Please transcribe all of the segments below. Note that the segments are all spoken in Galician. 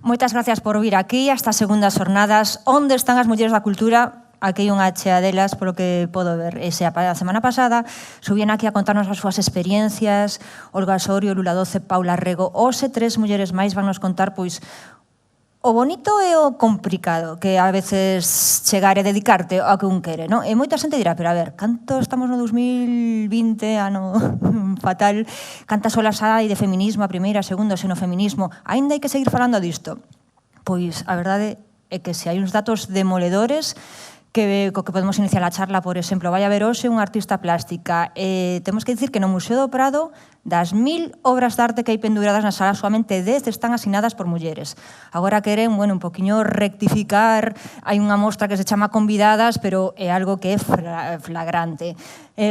Moitas gracias por vir aquí a estas segundas jornadas. Onde están as mulleres da cultura? Aquí hai unha chea delas, polo que podo ver. A semana pasada subían aquí a contarnos as súas experiencias. Olga Osorio, Lula Doce, Paula Rego. Hoxe tres mulleres máis van nos contar pois o bonito e o complicado que a veces chegar e dedicarte ao que un quere, non? E moita xente dirá, pero a ver, canto estamos no 2020, ano fatal, cantas olas hai de feminismo, a primeira, a segunda, o xenofeminismo, aínda hai que seguir falando disto? Pois a verdade é que se hai uns datos demoledores co que podemos iniciar a charla, por exemplo, vai haber hoxe unha artista plástica. Temos que dicir que no Museo do Prado, das 1000 obras de arte que hai penduradas na sala, solamente 10 están asinadas por mulleres. Agora queren, un poquinho rectificar, hai unha mostra que se chama Convidadas, pero é algo que é flagrante.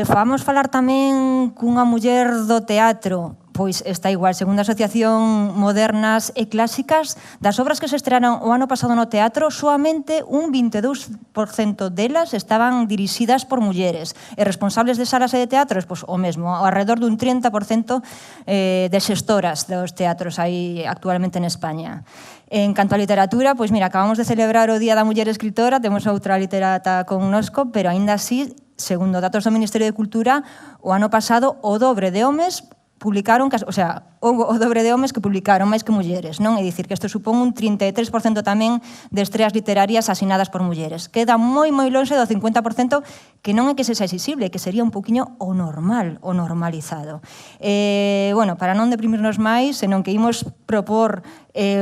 Vamos falar tamén cunha muller do teatro. Pois está igual, segundo a Asociación Modernas e Clásicas, das obras que se estrearon o ano pasado no teatro, soamente un 22% delas estaban dirixidas por mulleres. E responsables de salas e de teatros, pois o mesmo, ao redor dun 30% de xestoras dos teatros aí actualmente en España. En canto a literatura, pois mira, acabamos de celebrar o Día da Muller Escritora, temos outra literata connosco, pero aínda así, segundo datos do Ministerio de Cultura, o ano pasado o dobre de homes publicaron, o sea, o dobre de homes que publicaron máis que mulleres, non? É dicir, que isto supón un 33% tamén de estreas literarias asinadas por mulleres. Queda moi lonxe do 50% que non é que sexa exixible, que sería un poquinho o normal, o normalizado. Para non deprimirnos máis, senón que imos propor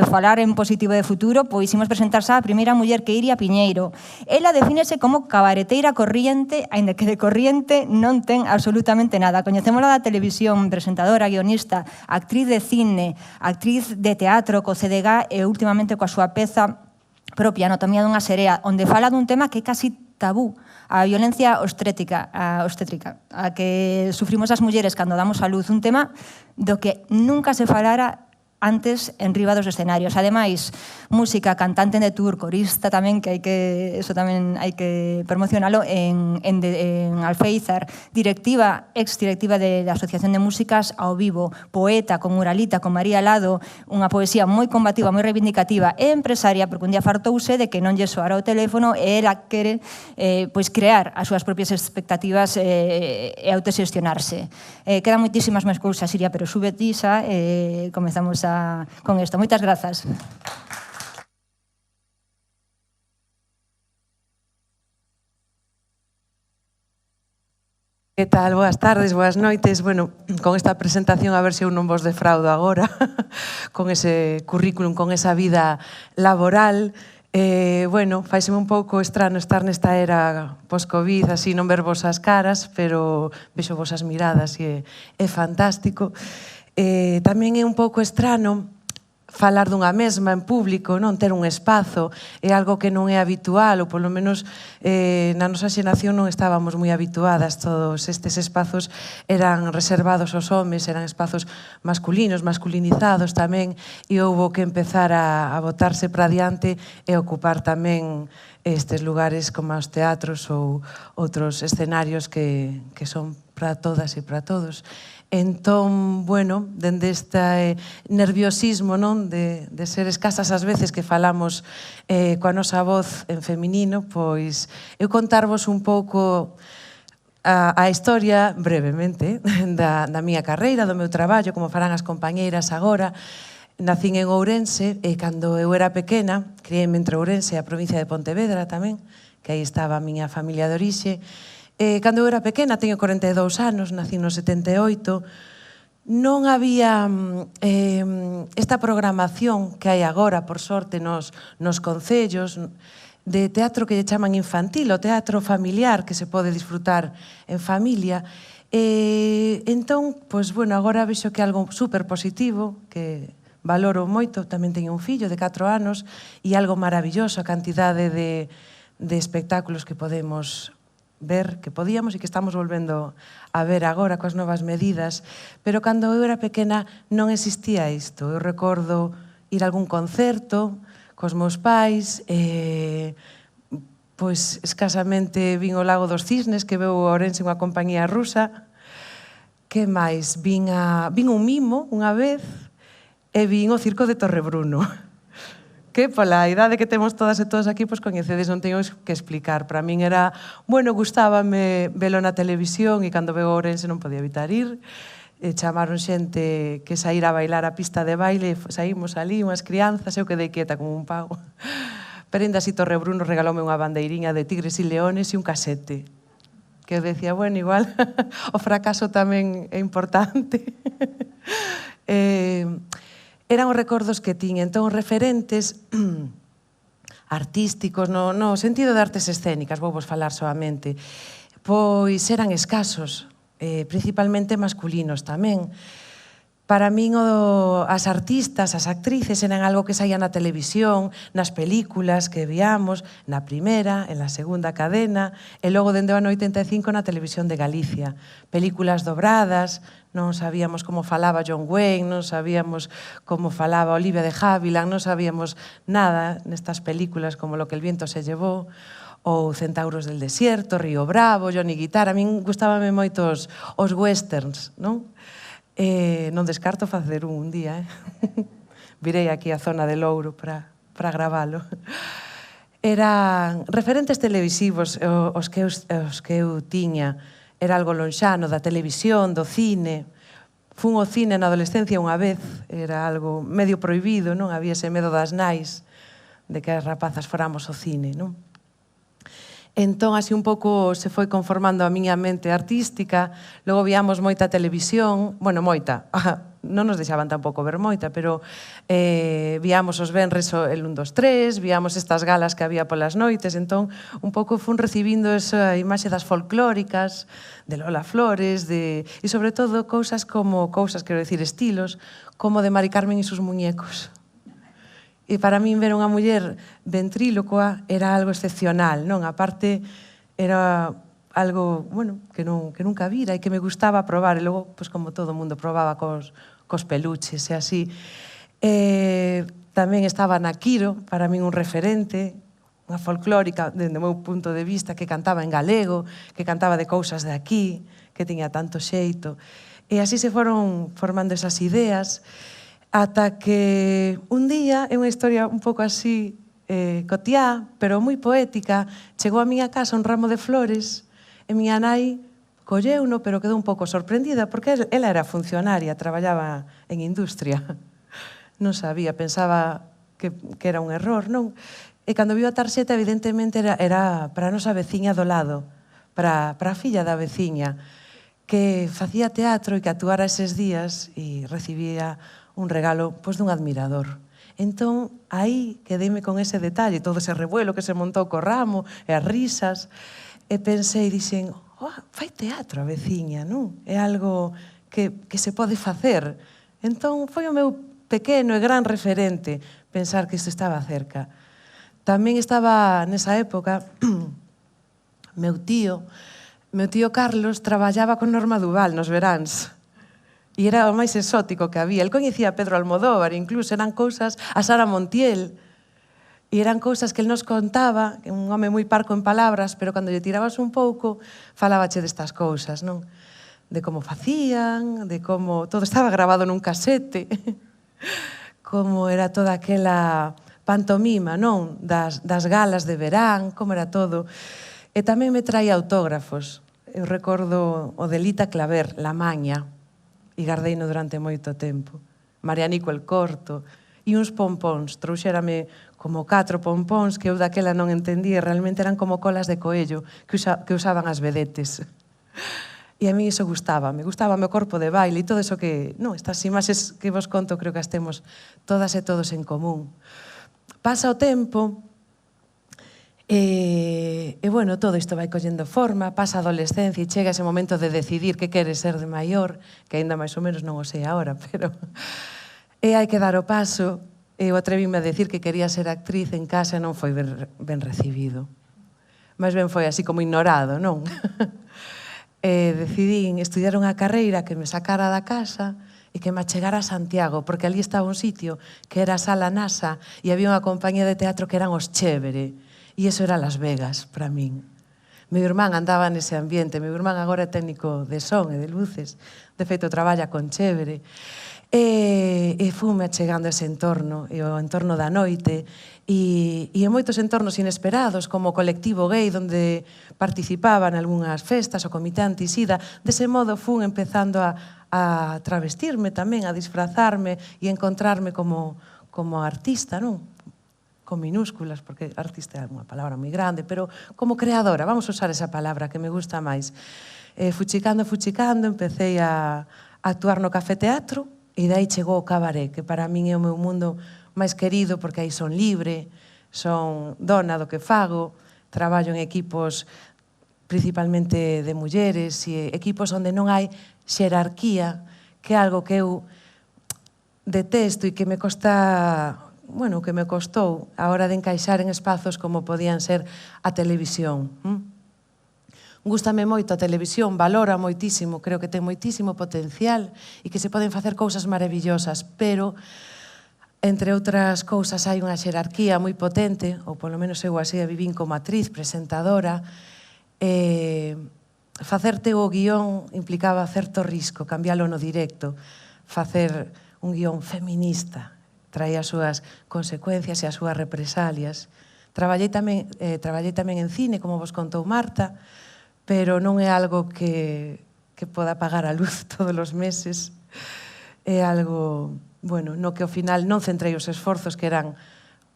falar en positivo de futuro, pois imos presentarse a primeira muller que Iria Piñeiro. Ela defínese como cabareteira corriente, aínda que de corriente non ten absolutamente nada. Coñecémola da televisión, presentadora, guionista, actriz de cine, actriz de teatro, co CDG e últimamente coa súa peza propia, Anatomía dunha serea, onde fala dun tema que é casi tabú, a violencia obstétrica, a que sufrimos as mulleres cando damos a luz, un tema do que nunca se falara antes en riba dos escenarios. Ademais, música, cantante de tour, corista tamén, que eso tamén hai que promocionalo en Alféizar, exdirectiva da Asociación de Músicas ao Vivo, poeta, con Muralita, con María Lado, unha poesía moi combativa, moi reivindicativa e empresaria, porque un día fartouse de que non lle soara o teléfono e ela quere crear as súas propias expectativas e autoxestionarse. Quedan moitísimas máis cousas, Iria, pero sube tisa e comezamos con isto. Moitas grazas. Que tal? Boas tardes, boas noites. Bueno, con esta presentación a ver se eu non vos defraudo agora, con ese currículum, con esa vida laboral. Faiseme un pouco estrano estar nesta era post-Covid, así non ver vosas caras, pero vexo vosas miradas e é fantástico. Tamén é un pouco estrano falar dunha mesma en público, non ter un espazo, é algo que non é habitual, ou polo menos na nosa xeración non estábamos moi habituadas. Todos estes espazos eran reservados aos homes, eran espazos masculinos, masculinizados tamén, e houbo que empezar a botarse para diante e ocupar tamén estes lugares como os teatros ou outros escenarios que son para todas e para todos. Entón, dende este nerviosismo, non, de ser escasas as veces que falamos coa nosa voz en feminino, pois eu contarvos un pouco a historia, brevemente, da miña carreira, do meu traballo, como farán as compañeiras agora. Nacín en Ourense e cando eu era pequena, criei-me entre Ourense e a provincia de Pontevedra tamén, que aí estaba a miña familia de orixe. Cando eu era pequena, teño 42 anos, nací no 78, non había esta programación que hai agora, por sorte, nos concellos, de teatro que lle chaman infantil, o teatro familiar, que se pode disfrutar en familia. Entón, agora vexo que é algo super positivo, que valoro moito, tamén teño un fillo de 4 anos, e algo maravilloso, a cantidade de espectáculos que podemos ver, que podíamos e que estamos volvendo a ver agora coas novas medidas, pero cando eu era pequena non existía isto. Eu recordo ir a algún concerto cos meus pais, escasamente vin o Lago dos Cisnes, que veu a Ourense unha compañía rusa. Que máis? Vin un mimo unha vez e vin o Circo de Torrebruno. que pola idade que temos todas e todos aquí, pois coñecedes, non teño que explicar. Para min era, bueno, gustábame velo na televisión e cando veo Ourense non podía evitar ir. Chamaron xente que saíra a bailar a pista de baile, saímos ali, unhas crianzas, eu quedei quieta como un pavo. Pero ainda así Torre Bruno regaloume unha bandeiriña de tigres e leones e un casete. Que eu decía, bueno, igual, o fracaso tamén é importante. Eran os recordos que tiña. Entón, referentes artísticos, no sentido de artes escénicas, vou vos falar soamente, pois eran escasos, principalmente masculinos tamén. Para min as artistas, as actrices eran algo que saía na televisión, nas películas que víamos, na primeira, en la segunda cadena, e logo dende o ano 85 na televisión de Galicia. Películas dobradas, non sabíamos como falaba John Wayne, non sabíamos como falaba Olivia de Havilland, non sabíamos nada nestas películas como Lo que el viento se llevó, ou Centauros del desierto, Río Bravo, Johnny Guitar. A min gustábame moito os westerns, non? Non descarto facer un día, virei aquí a zona de Louro para gravalo. Eran referentes televisivos os que eu tiña. Era algo lonxano da televisión, do cine. Fun ao cine na adolescencia unha vez, era algo medio prohibido, non? Había ese medo das nais de que as rapazas foramos ao cine, non? Entón, así un pouco se foi conformando a miña mente artística. Logo víamos moita televisión, bueno, moita, non nos deixaban tampouco ver moita, pero víamos os venres el 1, 2, 3, víamos estas galas que había polas noites, entón un pouco fun recibindo esa imaxe das folclóricas, de Lola Flores, e sobre todo quero decir, estilos, como de Mari Carmen e sus muñecos. E para min ver unha muller ventrílocoa era algo excepcional, non? A parte, era algo, bueno, que nunca vira e que me gustaba probar. E logo, pois como todo o mundo probaba cos peluches e así. Tamén estaba Naquiro, para min un referente, unha folclórica, dende o meu punto de vista, que cantaba en galego, que cantaba de cousas de aquí, que tiña tanto xeito. E así se foron formando esas ideas, ata que un día, é unha historia un pouco así cotiá, pero moi poética, chegou a miña casa un ramo de flores e miña nai colleuno, pero quedou un pouco sorprendida, porque ela era funcionaria, traballaba en industria. Non sabía, pensaba que era un error, non? E cando viu a tarxeta, evidentemente, era para a nosa veciña do lado, para a filla da veciña, que facía teatro e que actuara eses días e recibía un regalo dun admirador. Entón, aí quedeime con ese detalle, todo ese revuelo que se montou co ramo, e as risas, e pensei, dixen, fai teatro a veciña, non? É algo que se pode facer. Entón, foi o meu pequeno e gran referente pensar que isto estaba cerca. Tamén estaba nesa época, meu tío Carlos traballaba con Norma Duval nos veráns. E era o máis exótico que había. El coñecía a Pedro Almodóvar, incluso eran cousas, a Sara Montiel, e eran cousas que el nos contaba, un home moi parco en palabras, pero cando lle tirabas un pouco, falabache destas cousas, non? De como facían, de como todo estaba grabado nun casete, como era toda aquela pantomima, non? Das galas de verán, como era todo. E tamén me traía autógrafos. Eu recordo o de Lita Claver, La Maña, e gardeino durante moito tempo. Marianico el Corto, e uns pompóns. Trouxérame como 4 pompóns que eu daquela non entendía, realmente eran como colas de coello que usaban as vedetes. E a mí iso gustaba, me gustaba o meu corpo de baile e todo eso que, non, estas imaxes que vos conto creo que as temos todas e todos en común. Pasa o tempo, e bueno, todo isto vai collendo forma, pasa a adolescencia e chega ese momento de decidir que queres ser de maior, que aínda máis ou menos non o sei agora, pero hai que dar o paso. Eu atrevime a decir que quería ser actriz en casa e non foi ben recibido. Máis ben foi así como ignorado, non? Decidín estudiar unha carreira que me sacara da casa e que me achegara a Santiago, porque ali estaba un sitio que era a Sala NASA e había unha compañía de teatro que eran os Chévere. E iso era Las Vegas, para min. Meu irmán andaba nese ambiente, meu irmán agora é técnico de son e de luces, de feito traballa con Chévere. E fume achegando ese entorno, e o entorno da noite, e en moitos entornos inesperados, como o colectivo gay, onde participaba en algunhas festas, o comité antisida. Dese modo fun empezando a travestirme tamén, a disfrazarme e encontrarme como artista, non? Con minúsculas, porque artista é unha palabra moi grande, pero como creadora, vamos a usar esa palabra que me gusta máis. Fuchicando, empecé a actuar no Café Teatro, e dai chegou o cabaré, que para min é o meu mundo máis querido, porque aí son libre, son dona do que fago, traballo en equipos principalmente de mulleres, e equipos onde non hai xerarquía, que é algo que eu detesto e que me costa, bueno, que me costou a hora de encaixar en espazos como podían ser a televisión. Gústame moito a televisión, valora moitísimo, creo que ten moitísimo potencial e que se poden facer cousas maravillosas, pero, entre outras cousas, hai unha xerarquía moi potente, ou polo menos eu así a vivín como actriz, presentadora. Facerte o guión implicaba certo risco, cambiálo no directo, facer un guión feminista, traía as súas consecuencias e as súas represalias. Traballei tamén en cine, como vos contou Marta, pero non é algo que poda pagar a luz todos os meses. É algo, bueno, no que ao final non centrei os esforzos que eran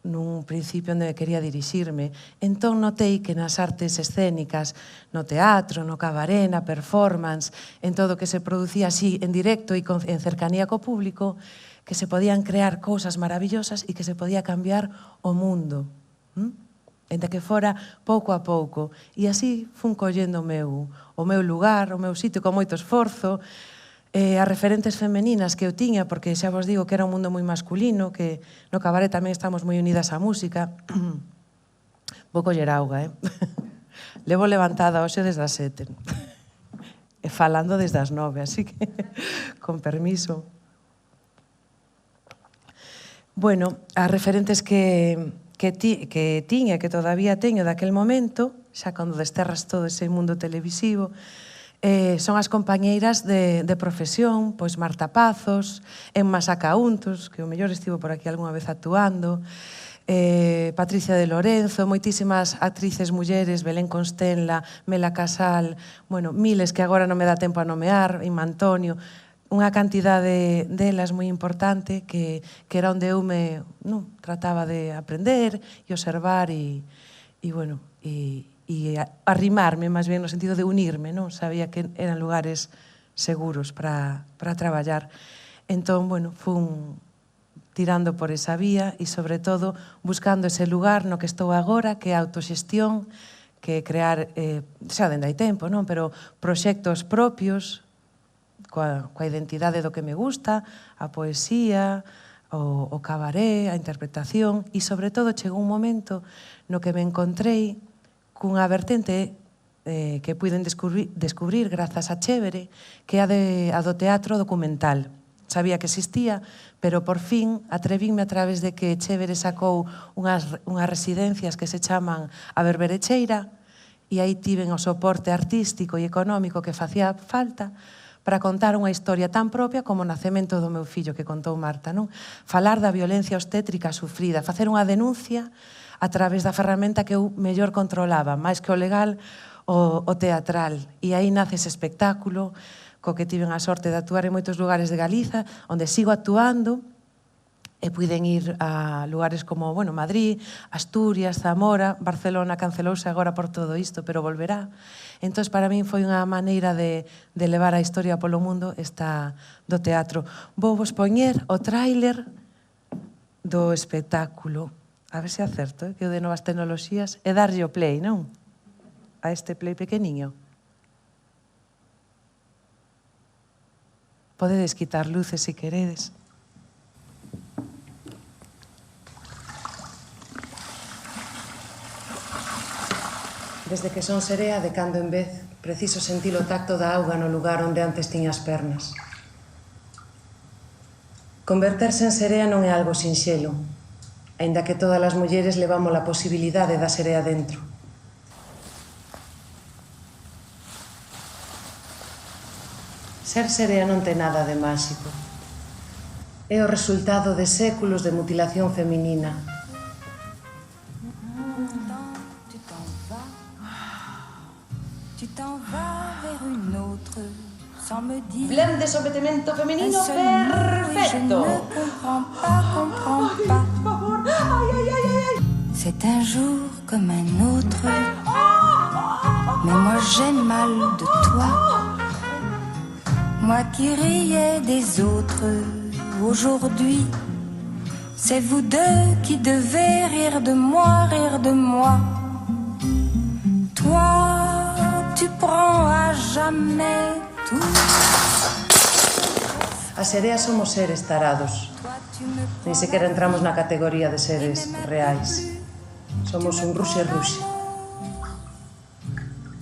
nun principio onde quería dirixirme. Entón notei que nas artes escénicas, no teatro, no cabaré, na performance, en todo o que se producía así en directo e en cercanía co público, que se podían crear cousas maravillosas e que se podía cambiar o mundo. Ente que fora pouco a pouco. E así fun collendo o meu lugar, o meu sitio con moito esforzo, as referentes femeninas que eu tiña, porque xa vos digo que era un mundo moi masculino, que no cabaré tamén estamos moi unidas á música. Vou coller auga, Levo levantada hoxe desde as 7. E falando desde as 9, así que, con permiso. Bueno, as referentes que tiña, que todavía teño daquel momento, xa cando desterras todo ese mundo televisivo, son as compañeiras de profesión, pois Marta Pazos, Emma Sacauntos, que o mellor estivo por aquí algunha vez actuando, Patricia de Lorenzo, moitísimas actrices mulleres, Belén Constenla, Mela Casal, bueno, miles que agora non me dá tempo a nomear, Inma Antonio, unha cantidade delas moi importante que era onde eu me trataba de aprender e observar e bueno, e arrimarme, máis ben no sentido de unirme, non? Sabía que eran lugares seguros para traballar. Entón, bueno, fun tirando por esa vía e, sobre todo, buscando ese lugar no que estou agora, que é a autoxestión, que crear, xa dende hai tempo, non? Pero proxectos propios, coa identidade do que me gusta, a poesía, o cabaré, a interpretación, e, sobre todo, chegou un momento no que me encontrei cunha vertente que puiden descubrir grazas a Chévere, que é a do teatro documental. Sabía que existía, pero por fin atrevinme a través de que Chévere sacou unhas residencias que se chaman a Berberecheira, e aí tiven o soporte artístico e económico que facía falta para contar unha historia tan propia como o nacemento do meu fillo, que contou Marta, non? Falar da violencia obstétrica sufrida, facer unha denuncia a través da ferramenta que eu mellor controlaba, máis que o legal, o teatral. E aí nace ese espectáculo, co que tiven a sorte de actuar en moitos lugares de Galiza, onde sigo actuando, e puiden ir a lugares como, bueno, Madrid, Asturias, Zamora, Barcelona cancelouse agora por todo isto, pero volverá. Entón, para min foi unha maneira de levar a historia polo mundo esta do teatro. Vou vos poñer o tráiler do espectáculo. A ver se acerto, que o de novas tecnoloxías é darlle o play, non? A este play pequeniño. Podedes quitar luces se queredes. Desde que son serea, de cando en vez, preciso sentir o tacto da auga no lugar onde antes tiña as pernas. Converterse en serea non é algo sinxelo, aínda que todas as mulleres levamos a posibilidade da serea dentro. Ser serea non ten nada de máxico. é o resultado de séculos de mutilación feminina. Plan de sometimento femenino perfecto. C'est un jour comme un autre, mais moi j'ai mal de toi. Moi qui riais des autres, aujourd'hui, c'est vous deux qui devez rire de moi, rire de moi. Toi, tu prends à jamais tout. As sereas somos seres tarados. Ni sequera entramos na categoría de seres reais. Somos un ruxe-ruxe.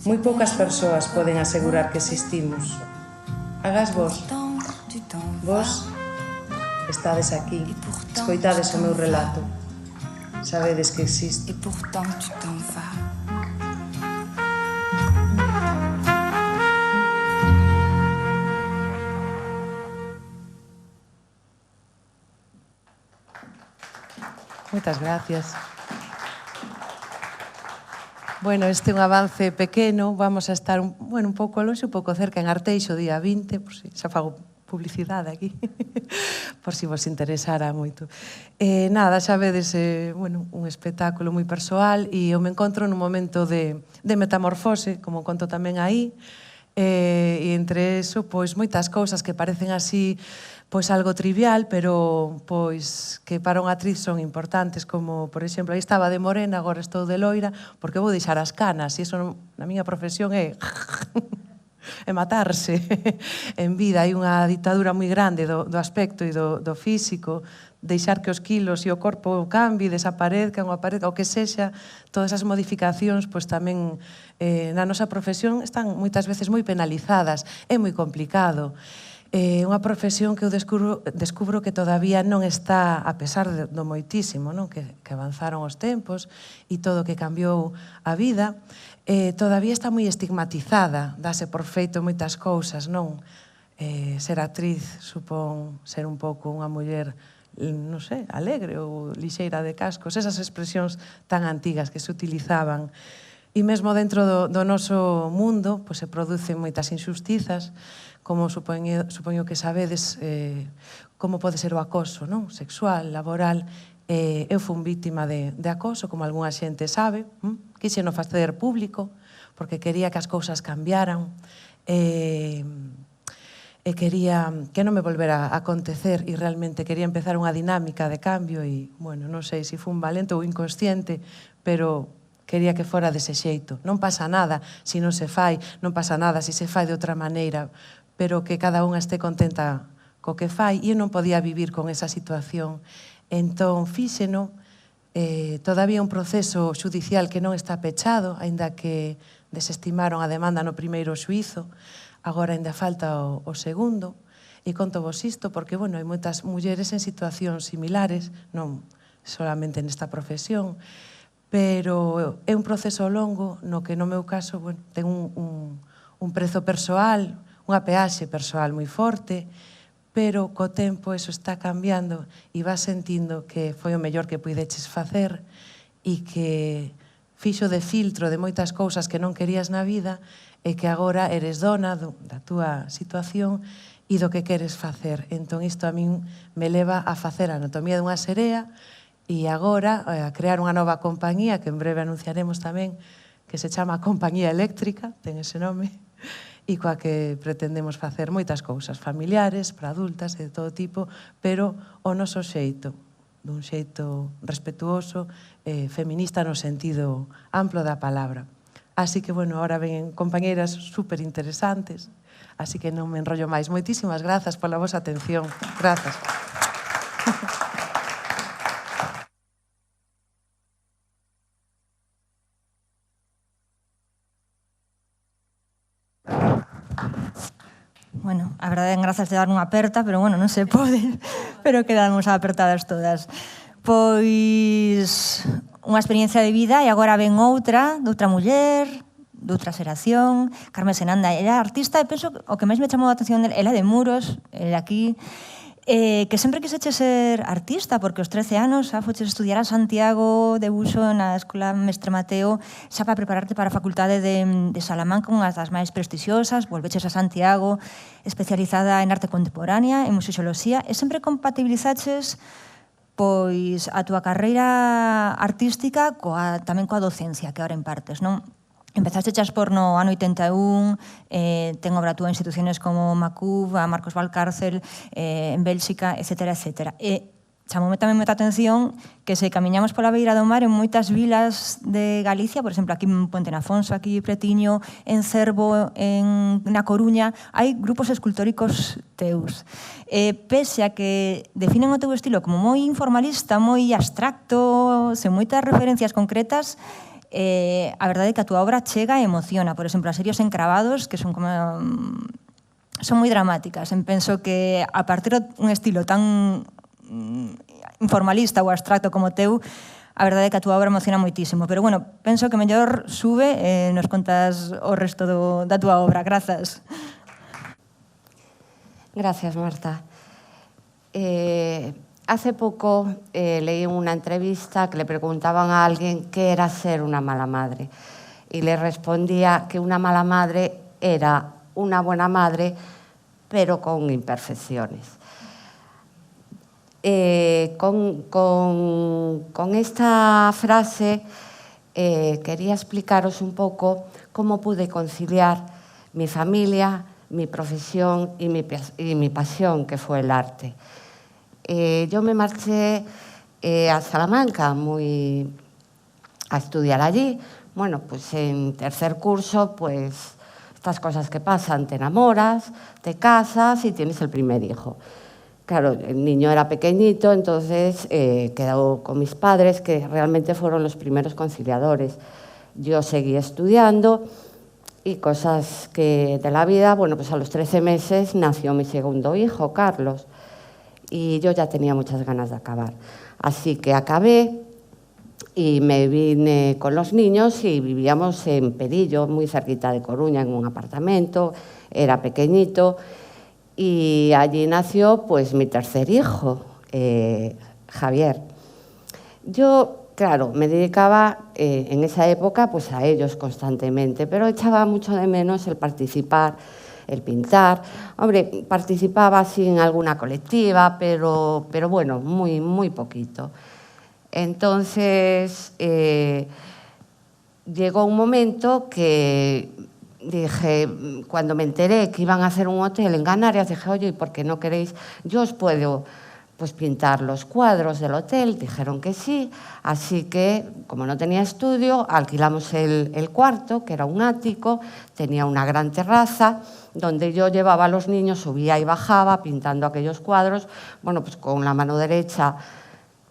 Moi poucas persoas poden asegurar que existimos. Hagas vos. Vos estades aquí, escoitades o meu relato. Sabedes que existo. Moitas gracias. Bueno, este é un avance pequeno, vamos a estar un pouco longe, un pouco cerca en Arteixo, día 20, por si xa fago publicidade aquí, por si vos interesara moito. Nada, xa vedes, un espectáculo moi persoal e eu me encontro nun momento de metamorfose, como conto tamén aí, e entre eso, pois, moitas cousas que parecen así, pois algo trivial, pero pois que para unha actriz son importantes, como, por exemplo, aí estaba de morena, agora estou de loira, porque vou deixar as canas, e iso na miña profesión é é matarse. En vida hai unha ditadura moi grande do aspecto e do físico, deixar que os quilos e o corpo cambie, desaparezcan ou aparezca, o que sexa, todas as modificacións, pois tamén na nosa profesión están moitas veces moi penalizadas, é moi complicado. É unha profesión que eu descubro que todavía non está, a pesar do moitísimo, non? Que avanzaron os tempos e todo que cambiou a vida, todavía está moi estigmatizada, dase por feito moitas cousas, non? Ser actriz supón ser un pouco unha muller, non sei, alegre ou lixeira de cascos, esas expresións tan antigas que se utilizaban. E mesmo dentro do noso mundo, pois se producen moitas injustizas, como supoño que sabedes, como pode ser o acoso, non? Sexual, laboral. Eu fui vítima de acoso, como algunha xente sabe. Quixeno facer público, porque quería que as cousas cambiaran. E quería que non me volvera a acontecer e realmente quería empezar unha dinámica de cambio e, bueno, non sei se fui un valente ou inconsciente, pero quería que fora dese xeito. Non pasa nada se non se fai, non pasa nada se se fai de outra maneira, pero que cada unha este contenta co que fai, e eu non podía vivir con esa situación. Entón, fíxeno, todavía un proceso xudicial que non está pechado, aínda que desestimaron a demanda no primeiro xuízo, agora ainda falta o segundo, e conto vos isto porque, bueno, hai moitas mulleres en situacións similares, non solamente nesta profesión, pero é un proceso longo no que no meu caso, bueno, ten un prezo persoal, unha peaxe persoal moi forte, pero co tempo eso está cambiando e vas sentindo que foi o mellor que puideches facer e que fixo de filtro de moitas cousas que non querías na vida e que agora eres dona da túa situación e do que queres facer. Entón isto a min me leva a facer a anatomía dunha serea e agora a crear unha nova compañía que en breve anunciaremos tamén, que se chama Compañía Eléctrica, ten ese nome, e coa que pretendemos facer moitas cousas familiares, para adultas e de todo tipo, pero o noso xeito, dun xeito respetuoso, feminista no sentido amplo da palabra. Así que, bueno, ahora ven compañeiras super interesantes, así que non me enrollo máis. Moitísimas grazas pola vosa atención. Grazas. Bueno, a verdade en grazas de dar unha aperta, pero bueno, non se pode, pero quedamos apertadas todas. Pois unha experiencia de vida e agora ven outra, de outra muller, de outra xeración, Carmen Senanda, ela é artista e penso que o que máis me chamou a atención ela de Muros, ela aquí, Que sempre quixeche ser artista, porque aos 13 anos xa foches estudiar a Santiago de Buxo na Escola Mestre Mateo, xa para prepararte para a Facultade de Salamanca, unha das máis prestixiosas, volveches a Santiago, especializada en arte contemporánea, en museoloxía, e sempre compatibilizaches pois a túa carreira artística tamén coa docencia que ahora impartes, non? Empezaste a expor no ano 81, ten obra túa en instituciones como Macub, a Marcos Valcárcel, en Bélxica, etcétera, etcétera. E chamoume tamén moita atención que se camiñamos pola beira do mar en moitas vilas de Galicia, por exemplo, aquí en Puente Nafonso, aquí Pretiño, en Cervo, na Coruña, hai grupos escultóricos teus. Pese a que definen o teu estilo como moi informalista, moi abstracto, sen moitas referencias concretas, a verdade é que a túa obra chega e emociona. Por exemplo, as series encravados, que son como son moi dramáticas. Penso que a partir dun estilo tan informalista ou abstracto como teu, a verdade é que a túa obra emociona moitísimo. Pero, bueno, penso que mellor sube e nos contas o resto da túa obra. Grazas. Gracias, Marta. Hace poco leí una entrevista que le preguntaban a alguien qué era ser una mala madre y le respondía que una mala madre era una buena madre pero con imperfecciones. Con esta frase quería explicaros un poco cómo pude conciliar mi familia, mi profesión y mi pasión, que fue el arte. Yo me marché a Salamanca a estudiar allí. Bueno, pues en tercer curso, pues estas cosas que pasan, te enamoras, te casas y tienes el primer hijo. Claro, el niño era pequeñito, entonces quedó con mis padres, que realmente fueron los primeros conciliadores. Yo seguí estudiando y cosas que de la vida, bueno, pues a los 13 meses nació mi segundo hijo, Carlos. Y yo ya tenía muchas ganas de acabar. Así que acabé y me vine con los niños y vivíamos en Perillo, muy cerquita de Coruña, en un apartamento, era pequeñito, y allí nació pues mi tercer hijo, Javier. Yo, claro, me dedicaba en esa época pues a ellos constantemente, pero echaba mucho de menos el participar, el pintar. Hombre, participaba así en alguna colectiva, pero bueno, muy poquito. Entonces, llegó un momento que dije, cuando me enteré que iban a hacer un hotel en Canarias, dije, oye, ¿y por qué no queréis? Yo os puedo pues pintar los cuadros del hotel. Dijeron que sí, así que, como no tenía estudio, alquilamos el cuarto, que era un ático, tenía una gran terraza, donde yo llevaba a los niños, subía y bajaba, pintando aquellos cuadros. Bueno, pues con la mano derecha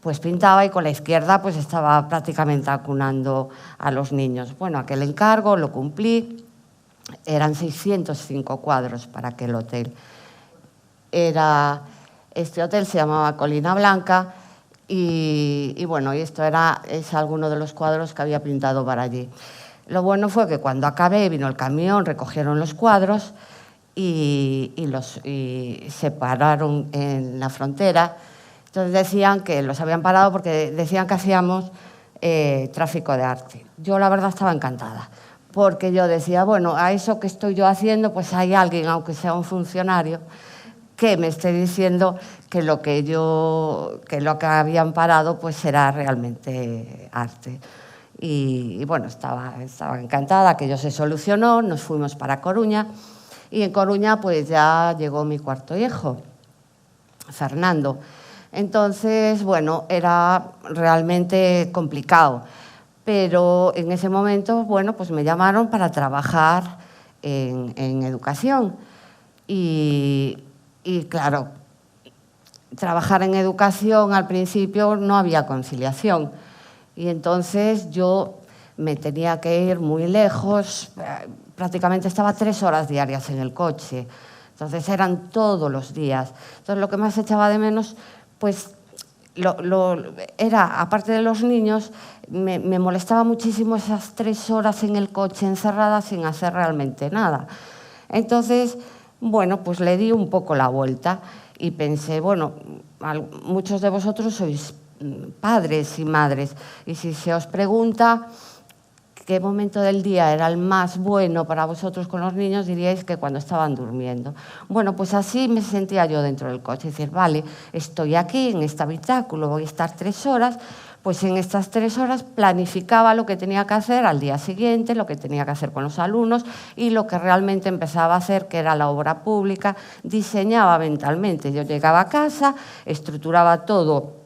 pues pintaba y con la izquierda pues estaba prácticamente acunando a los niños. Bueno, aquel encargo lo cumplí, eran 605 cuadros para aquel hotel. Este hotel se llamaba Colina Blanca y bueno, y esto es alguno de los cuadros que había pintado para allí. Lo bueno fue que cuando acabé vino el camión, recogieron los cuadros y se pararon en la frontera. Entonces decían que los habían parado porque decían que hacíamos tráfico de arte. Yo la verdad estaba encantada, porque yo decía, bueno, a eso que estoy yo haciendo, pues hay alguien, aunque sea un funcionario, que me esté diciendo que lo que habían parado pues era realmente arte. Y bueno, estaba encantada, aquello se solucionó, nos fuimos para Coruña y en Coruña pues ya llegó mi cuarto hijo, Fernando. Entonces, bueno, era realmente complicado, pero en ese momento, bueno, pues me llamaron para trabajar en educación y claro, trabajar en educación al principio no había conciliación y entonces yo me tenía que ir muy lejos, prácticamente estaba 3 horas diarias en el coche, entonces eran todos los días. Entonces lo que más echaba de menos pues era, aparte de los niños, me molestaba muchísimo esas 3 horas en el coche encerrada sin hacer realmente nada. Entonces bueno, pues le di un poco la vuelta y pensé, bueno, muchos de vosotros sois padres y madres, y si se os pregunta qué momento del día era el más bueno para vosotros con los niños, diríais que cuando estaban durmiendo. Bueno, pues así me sentía yo dentro del coche, es decir, vale, estoy aquí en este habitáculo, voy a estar 3 horas, pues en estas 3 horas planificaba lo que tenía que hacer al día siguiente, lo que tenía que hacer con los alumnos y lo que realmente empezaba a hacer, que era la obra pública, diseñaba mentalmente. Yo llegaba a casa, estructuraba todo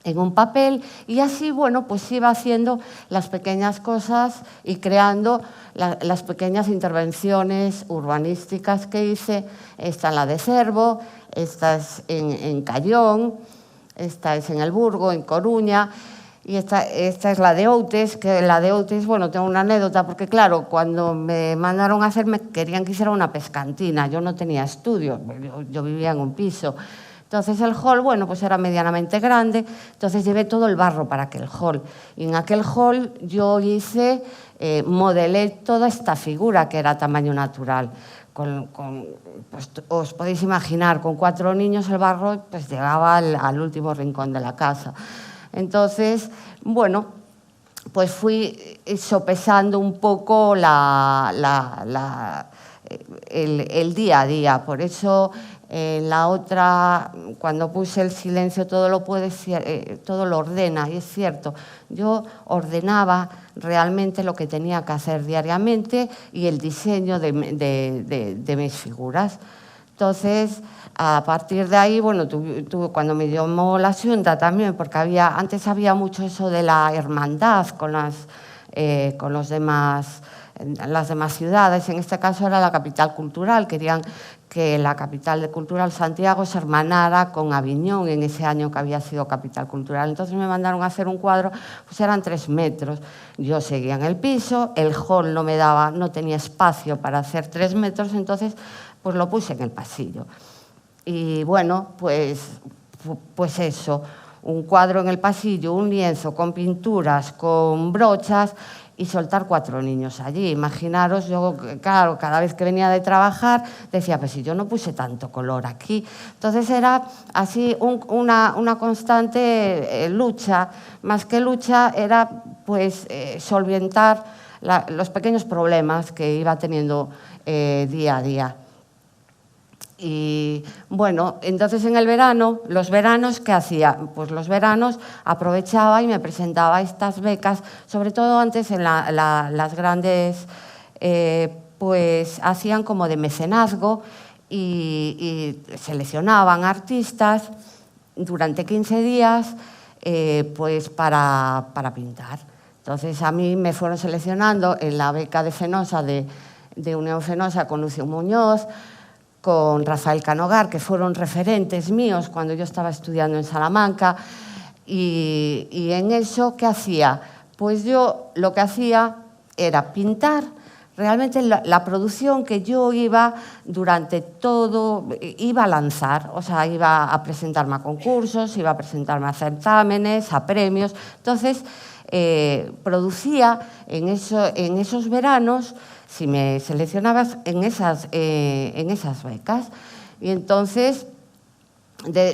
en un papel y así, bueno, pues iba haciendo las pequeñas cosas y creando las pequeñas intervenciones urbanísticas que hice. Esta es la de Cervo, esta es en Cayón, esta es en El Burgo, en Coruña, y esta es la de Outes, que la de Outes, bueno, tengo una anécdota, porque claro, cuando me mandaron a hacer, me querían que hiciera una pescantina, yo no tenía estudio, yo vivía en un piso. Entonces el hall, bueno, pues era medianamente grande, entonces llevé todo el barro para aquel hall. Y en aquel hall yo hice, modelé toda esta figura que era tamaño natural. Pues, os podéis imaginar, con 4 niños el barro pues llegaba al último rincón de la casa. Entonces, bueno, pues fui sopesando un poco el día a día. Por eso la otra, cuando puse el silencio, todo lo ordena, y es cierto, yo ordenaba realmente lo que tenía que hacer diariamente y el diseño de mis figuras. Entonces, a partir de ahí, bueno, cuando me llamó la Xunta también, porque antes había mucho eso de la hermandad con las demás ciudades, en este caso era la capital cultural, querían que la capital cultural Santiago se hermanara con Aviñón en ese año que había sido capital cultural. Entonces me mandaron a hacer un cuadro, pues eran 3 metros. Yo seguía en el piso, el hall no tenía espacio para hacer 3 metros, entonces pues lo puse en el pasillo. Y bueno, pues eso, un cuadro en el pasillo, un lienzo con pinturas, con brochas, y soltar 4 niños allí. Imaginaros, yo, claro, cada vez que venía de trabajar, decía, pues si yo no puse tanto color aquí. Entonces era así una constante lucha, más que lucha, era pues solventar los pequeños problemas que iba teniendo día a día. Y bueno, entonces en el verano, los veranos, ¿qué hacía? Pues los veranos aprovechaba y me presentaba estas becas, sobre todo antes en las grandes, pues hacían como de mecenazgo y seleccionaban artistas durante 15 días pues para pintar. Entonces a mí me fueron seleccionando en la beca de Fenosa, de Unión Fenosa, con Lucio Muñoz, con Rafael Canogar, que fueron referentes míos cuando yo estaba estudiando en Salamanca. Y en eso, ¿qué hacía? Pues yo lo que hacía era pintar. Realmente la producción que yo iba durante todo, iba a lanzar, o sea, iba a presentarme a concursos, iba a presentarme a certámenes, a premios. Entonces, producía en esos veranos, si me seleccionabas, en esas becas. Y entonces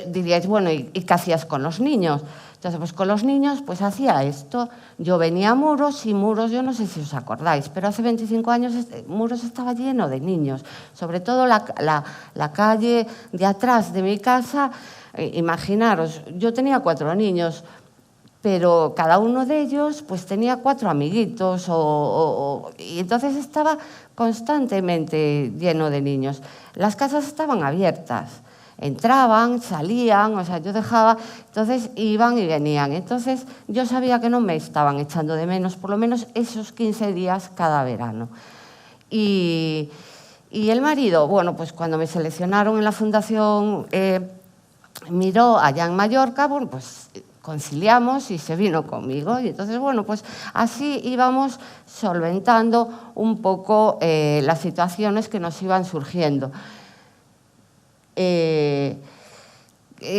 diríais, bueno, ¿y qué hacías con los niños? Entonces, pues con los niños pues hacía esto. Yo venía a Muros y Muros, yo no sé si os acordáis, pero hace 25 años Muros estaba lleno de niños. Sobre todo la calle de atrás de mi casa, imaginaros, yo tenía 4 niños, pero cada uno de ellos pues tenía 4 amiguitos y entonces estaba constantemente lleno de niños. Las casas estaban abiertas, entraban, salían, o sea, yo dejaba, entonces iban y venían. Entonces yo sabía que no me estaban echando de menos, por lo menos esos 15 días cada verano. Y el marido, bueno, pues cuando me seleccionaron en la Fundación Miró allá en Mallorca, bueno, pues conciliamos y se vino conmigo. Y entonces, bueno, pues así íbamos solventando un poco las situaciones que nos iban surgiendo.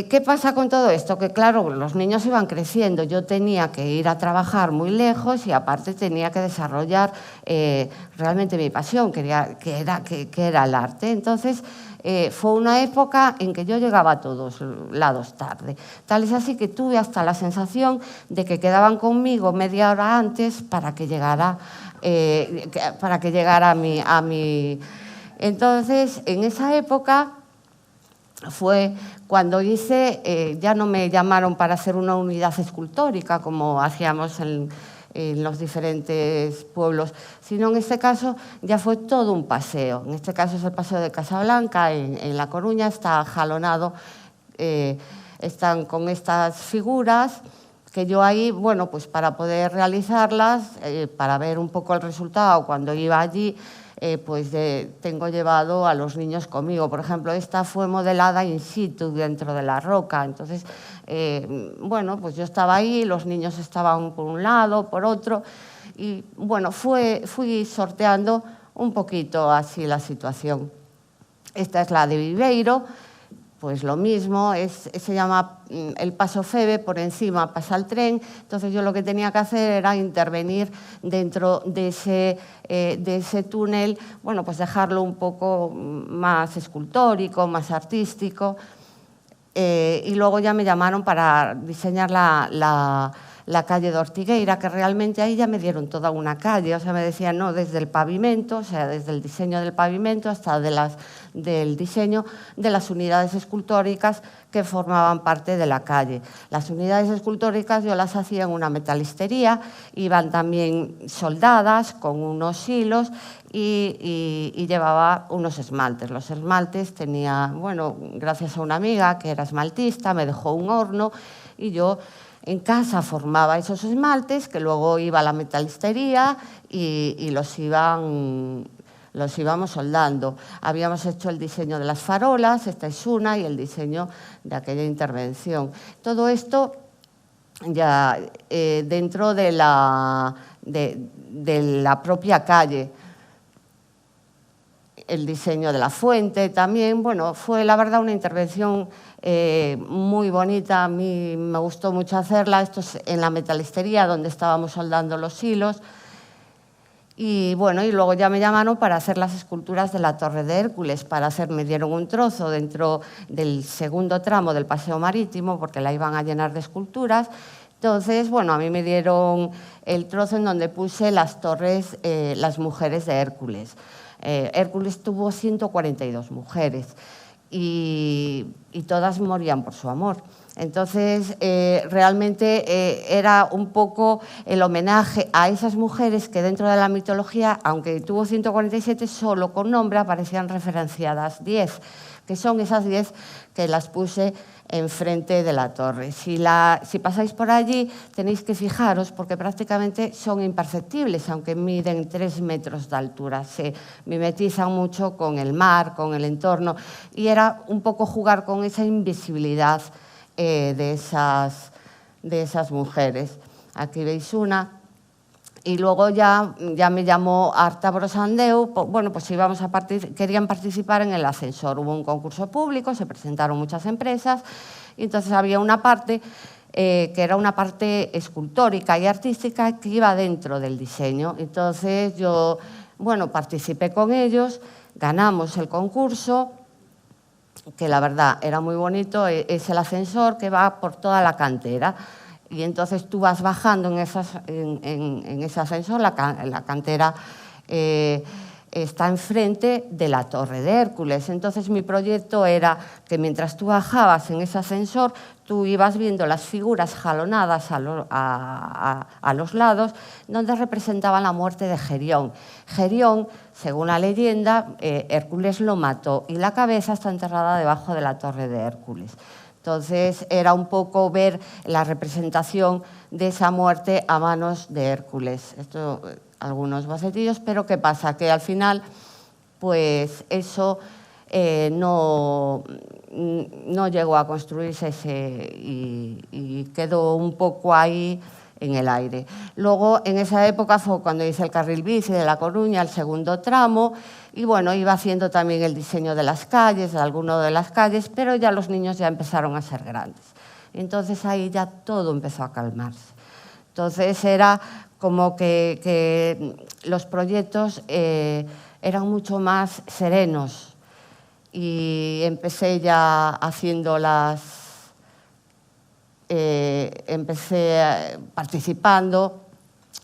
¿Qué pasa con todo esto? Que claro, los niños iban creciendo, yo tenía que ir a trabajar muy lejos y aparte tenía que desarrollar realmente mi pasión, que era el arte. Entonces, fue una época en que yo llegaba a todos lados tarde. Tal es así que tuve hasta la sensación de que quedaban conmigo media hora antes para que llegara a mi... Entonces, en esa época fue cuando hice, ya no me llamaron para hacer una unidad escultórica como hacíamos en los diferentes pueblos, sino en este caso ya fue todo un paseo. En este caso es el Paseo de Casablanca, en La Coruña, está jalonado, están con estas figuras que yo ahí, bueno, pues para poder realizarlas, para ver un poco el resultado cuando iba allí, pues tengo llevado a los niños conmigo. Por ejemplo, esta fue modelada in situ dentro de la roca. Entonces, bueno, pues yo estaba ahí, los niños estaban por un lado, por otro, y bueno, fui sorteando un poquito así la situación. Esta es la de Viveiro, pues lo mismo, se llama el Paso Febe, por encima pasa el tren, entonces yo lo que tenía que hacer era intervenir dentro de ese túnel, bueno, pues dejarlo un poco más escultórico, más artístico, y luego ya me llamaron para diseñar la calle de Ortigueira, que realmente ahí ya me dieron toda una calle, o sea, me decían, no, desde el pavimento, o sea, desde el diseño del pavimento hasta del diseño de las unidades escultóricas que formaban parte de la calle. Las unidades escultóricas yo las hacía en una metalistería, iban también soldadas con unos hilos y llevaba unos esmaltes. Los esmaltes tenía, bueno, gracias a una amiga que era esmaltista, me dejó un horno y yo en casa formaba esos esmaltes que luego iba a la metalistería y los íbamos soldando. Habíamos hecho el diseño de las farolas, esta es una, y el diseño de aquella intervención. Todo esto ya dentro de la propia calle. El diseño de la fuente también, bueno, fue la verdad una intervención muy bonita, a mí me gustó mucho hacerla, esto es en la metalistería donde estábamos soldando los hilos, y bueno, y luego ya me llamaron para hacer las esculturas de la Torre de Hércules, me dieron un trozo dentro del segundo tramo del Paseo Marítimo, porque la iban a llenar de esculturas. Entonces, bueno, a mí me dieron el trozo en donde puse las torres, las mujeres de Hércules. Hércules tuvo 142 mujeres y todas morían por su amor. Entonces, realmente era un poco el homenaje a esas mujeres que dentro de la mitología, aunque tuvo 147, solo con nombre aparecían referenciadas 10, que son esas 10 que las puse enfrente de la torre. Si pasáis por allí tenéis que fijaros porque prácticamente son imperceptibles, aunque miden 3 metros de altura. Se mimetizan mucho con el mar, con el entorno, y era un poco jugar con esa invisibilidad de esas mujeres. Aquí veis una. Y luego ya me llamó Arta Brosandeu, bueno, pues querían participar en el ascensor. Hubo un concurso público, se presentaron muchas empresas, y entonces había una parte que era una parte escultórica y artística que iba dentro del diseño. Entonces yo, bueno, participé con ellos, ganamos el concurso, que la verdad era muy bonito, es el ascensor que va por toda la cantera. Y entonces tú vas bajando en ese ascensor, la cantera está enfrente de la Torre de Hércules. Entonces mi proyecto era que mientras tú bajabas en ese ascensor, tú ibas viendo las figuras jalonadas a los lados, donde representaban la muerte de Gerión. Gerión, según la leyenda, Hércules lo mató y la cabeza está enterrada debajo de la Torre de Hércules. Entonces, era un poco ver la representación de esa muerte a manos de Hércules. Esto, algunos bocetillos, pero ¿qué pasa? Que al final, pues eso no llegó a construirse y quedó un poco ahí en el aire. Luego, en esa época fue cuando hice el carril bici de La Coruña, el segundo tramo, y bueno, iba haciendo también el diseño de las calles, de alguno de las calles, pero ya los niños ya empezaron a ser grandes. Entonces ahí ya todo empezó a calmarse. Entonces era como que los proyectos eran mucho más serenos y empecé ya haciendo empecé participando,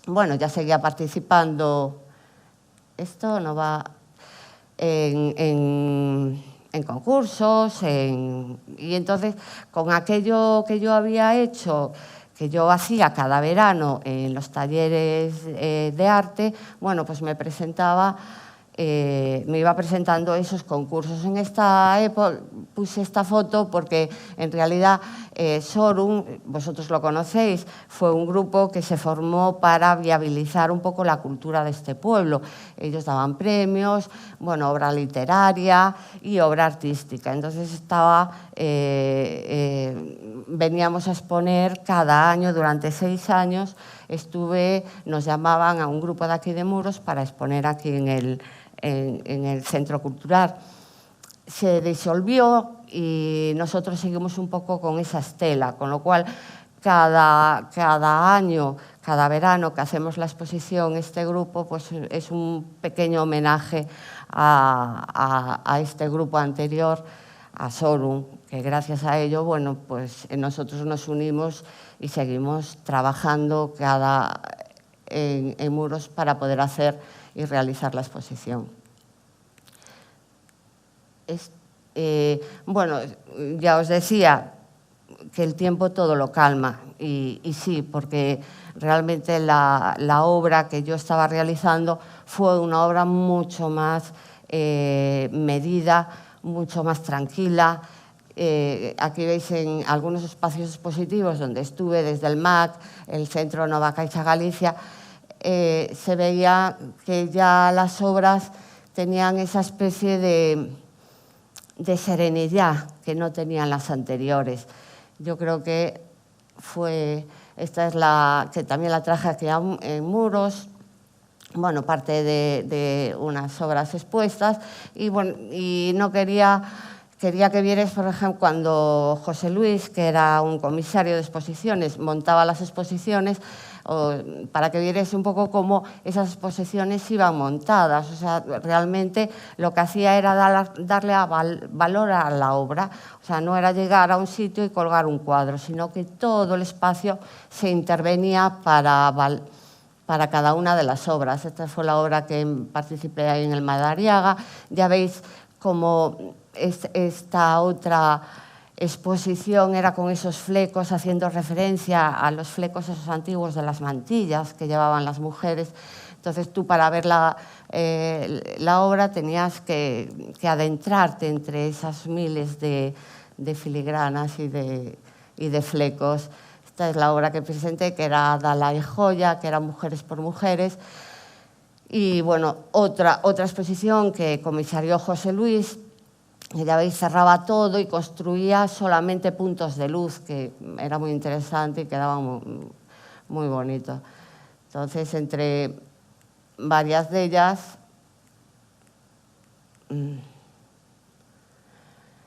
bueno, ya seguía participando, esto no va, en concursos, y entonces con aquello que yo había hecho, que yo hacía cada verano en los talleres de arte, bueno, pues me presentaba, me iba presentando esos concursos. En esta época puse esta foto porque en realidad Sorum, vosotros lo conocéis, fue un grupo que se formó para viabilizar un poco la cultura de este pueblo. Ellos daban premios, bueno, obra literaria y obra artística. Entonces veníamos a exponer cada año, durante 6 años, nos llamaban a un grupo de aquí de Muros para exponer aquí en el Centro Cultural. Se disolvió y nosotros seguimos un poco con esa estela, con lo cual cada año, cada verano que hacemos la exposición, este grupo pues es un pequeño homenaje a este grupo anterior, a Sorum, que gracias a ello, bueno, pues nosotros nos unimos y seguimos trabajando en Muros para poder hacer y realizar la exposición. Bueno, ya os decía que el tiempo todo lo calma y sí, porque realmente la obra que yo estaba realizando fue una obra mucho más medida, mucho más tranquila. Aquí veis en algunos espacios expositivos donde estuve, desde el MAC, el Centro Nova Caixa Galicia, se veía que ya las obras tenían esa especie de serenidad que no tenían las anteriores. Yo creo que esta es que también la traje aquí en Muros, bueno, parte de unas obras expuestas, y bueno, y no quería que vierais, por ejemplo, cuando José Luis, que era un comisario de exposiciones, montaba las exposiciones, para que vierais un poco cómo esas exposiciones iban montadas. O sea, realmente lo que hacía era darle valor a la obra. O sea, no era llegar a un sitio y colgar un cuadro, sino que todo el espacio se intervenía para cada una de las obras. Esta fue la obra que participé ahí en el Madariaga. Ya veis cómo esta otra exposición era con esos flecos, haciendo referencia a los flecos esos antiguos de las mantillas que llevaban las mujeres. Entonces tú, para ver la obra, tenías que adentrarte entre esas miles de filigranas y de flecos. Esta es la obra que presenté, que era Dala y Joya, que era Mujeres por Mujeres. Y bueno, otra exposición que comisarió José Luis, que ya veis, cerraba todo y construía solamente puntos de luz, que era muy interesante y quedaba muy bonito. Entonces, entre varias de ellas,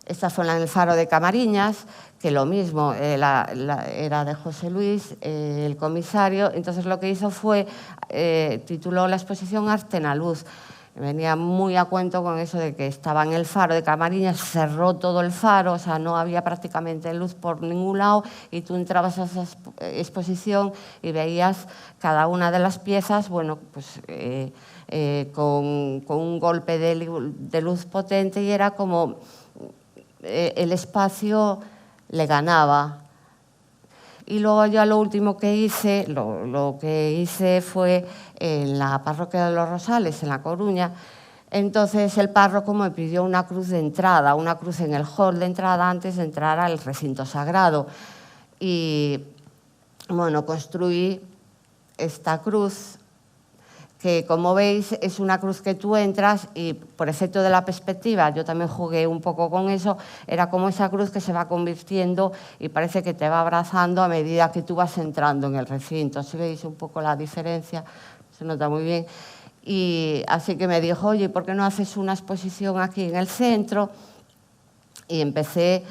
esta fue en el Faro de Camariñas, que lo mismo, era de José Luis, el comisario. Entonces lo que hizo fue, tituló la exposición Arte en la Luz. Venía muy a cuento con eso de que estaba en el Faro de Camariñas, cerró todo el faro, o sea, no había prácticamente luz por ningún lado, y tú entrabas a esa exposición y veías cada una de las piezas, bueno, pues con un golpe de luz potente, y era como el espacio le ganaba. Y luego ya lo último que hice, lo que hice fue en la parroquia de los Rosales, en La Coruña. Entonces el párroco me pidió una cruz de entrada, una cruz en el hall de entrada antes de entrar al recinto sagrado. Y bueno, construí esta cruz, que como veis es una cruz que tú entras y por efecto de la perspectiva, yo también jugué un poco con eso, era como esa cruz que se va convirtiendo y parece que te va abrazando a medida que tú vas entrando en el recinto. Si veis un poco la diferencia, se nota muy bien. Y así que me dijo, oye, ¿por qué no haces una exposición aquí en el centro? Y empecé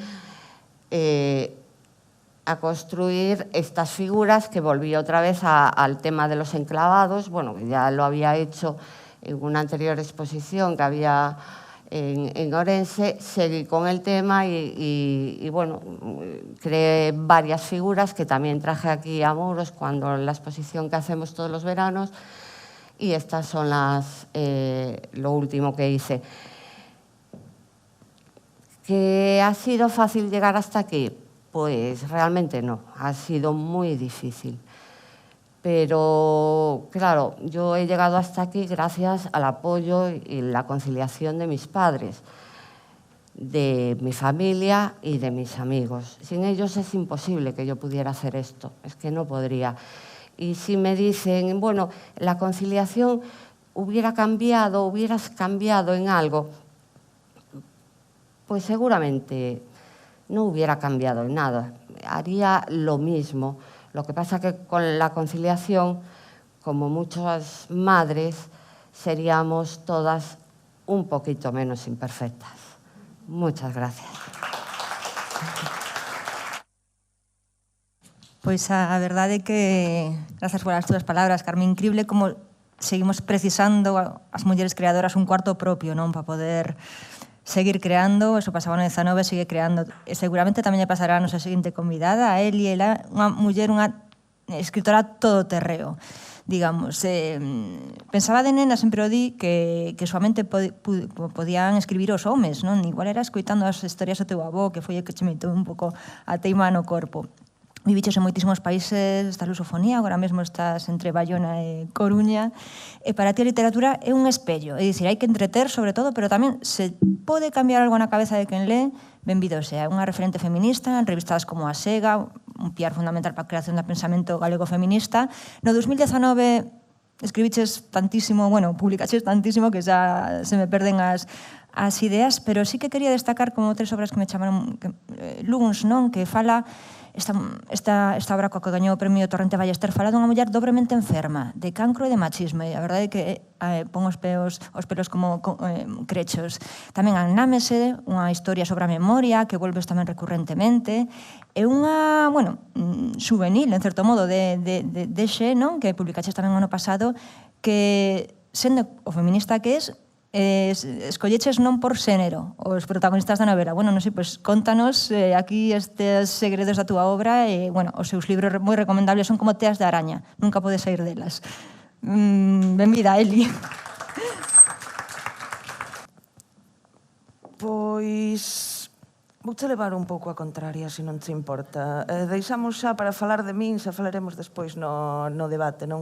a construir estas figuras, que volví otra vez al tema de los enclavados, bueno, que ya lo había hecho en una anterior exposición que había en Orense, seguí con el tema y bueno, creé varias figuras que también traje aquí a Muros cuando la exposición que hacemos todos los veranos, y estas son lo último que hice. ¿Que ha sido fácil llegar hasta aquí? Pues realmente no, ha sido muy difícil. Pero, claro, yo he llegado hasta aquí gracias al apoyo y la conciliación de mis padres, de mi familia y de mis amigos. Sin ellos es imposible que yo pudiera hacer esto, es que no podría. Y si me dicen, bueno, la conciliación hubieras cambiado en algo, pues seguramente no hubiera cambiado en nada, haría lo mismo. Lo que pasa que con la conciliación, como muchas madres, seríamos todas un poquito menos imperfectas. Muchas gracias. Pois a verdade é que, grazas polas túas palabras, Carmen, increíble como seguimos precisando as mulleres creadoras un cuarto propio, non, para poder seguir creando. Eso pasaba no 19, sigue creando. E seguramente tamén lle pasará a nosa seguinte convidada, a Eli, ela, unha muller, unha escritora todoterreo, digamos. Pensaba de nena, sempre o di, que soamente podían escribir os homes, non? Igual era escoitando as historias do teu avó, que foi o que che metou un pouco a teima no corpo. Viviches en moitísimos países da lusofonía, agora mesmo estás entre Bayona e Coruña, e para ti a literatura é un espello, é dicir, hai que entreter sobre todo, pero tamén se pode cambiar algo na cabeza de quen lé, benvido sea. Unha referente feminista en revistas como A Sega, un piar fundamental para a creación do pensamento galego feminista. No 2019 escribiches tantísimo, bueno, publicaches tantísimo que xa se me perden as ideas, pero sí que quería destacar como 3 obras que me chamaron Luns, non? Que fala esta obra coa que gañou o premio Torrente Ballester, fala dunha muller dobremente enferma, de cancro e de machismo, e a verdade é que pon os pelos como crechos. Tamén Annámese, unha historia sobre a memoria, que volves tamén recurrentemente, e unha, bueno, juvenil, en certo modo, de Xe, non? Que publicaches tamén o ano pasado, que, sendo o feminista que es, escolleches non por xénero os protagonistas da novela. Bueno, non sei, pois contanos aquí estes segredos da túa obra e, bueno, os seus libros moi recomendables son como teas de araña, nunca podes sair delas. Benvida, Eli. Pois vouche levar un pouco a contraria, se non te importa. Deixamos xa para falar de min, xa falaremos despois no debate, non?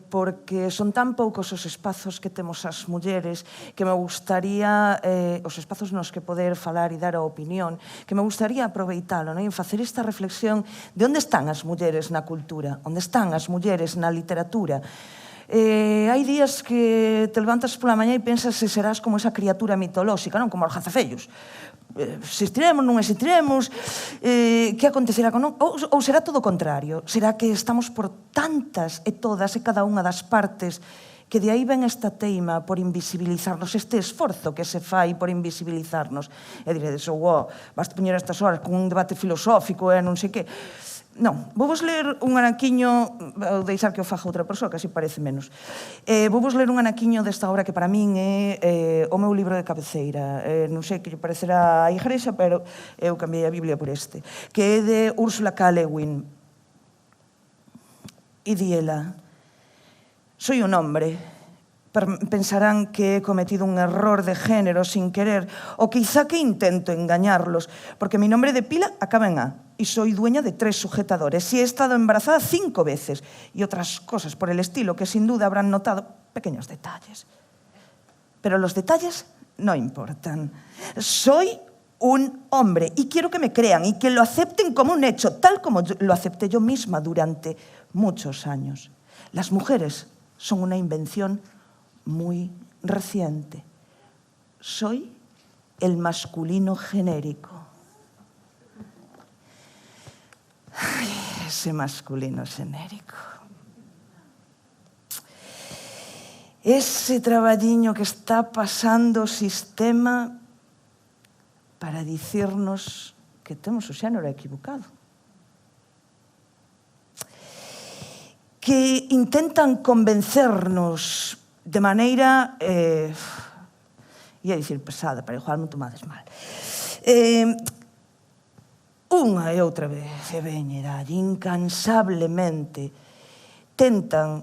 Porque son tan poucos os espazos que temos as mulleres que me gustaría, os espazos nos que poder falar e dar a opinión, que me gustaría aproveitalo, non? E facer esta reflexión de onde están as mulleres na cultura, onde están as mulleres na literatura. Hai días que te levantas pola mañá e pensas se serás como esa criatura mitolóxica, non? Como os jazafellos. Existiremos, non existiremos, que acontecerá con non? Ou será todo o contrario? Será que estamos por tantas e todas e cada unha das partes que de aí ven esta teima por invisibilizarnos, este esforzo que se fai por invisibilizarnos? E diredes, basta poñer estas horas con un debate filosófico e non sei que. Non, vou vos ler un anaquiño, vou deixar que o faja outra persoa, que así parece menos. Vou vos ler un anaquiño desta obra que para min é o meu libro de cabeceira. Non sei que lle parecerá a igrexa, pero eu cambiei a Biblia por este, que é de Úrsula K. Le Guin. E di ela, soy un hombre. Pensarán que he cometido un error de género sin querer, o quizá que intento engañarlos, porque mi nombre de pila acaba en A, y soy dueña de 3 sujetadores, y he estado embarazada 5 veces, y otras cosas por el estilo que sin duda habrán notado, pequeños detalles. Pero los detalles no importan. Soy un hombre, y quiero que me crean, y que lo acepten como un hecho, tal como lo acepté yo misma durante muchos años. Las mujeres son una invención muy reciente. Soy el masculino genérico. Ay, ese masculino genérico. Ese traballiño que está pasando o sistema para dicirnos que temos o xénero equivocado. Que intentan convencernos de maneira, ia dicir pesada, pero igual non tomades mal, unha e outra vez, e veñera, incansablemente, tentan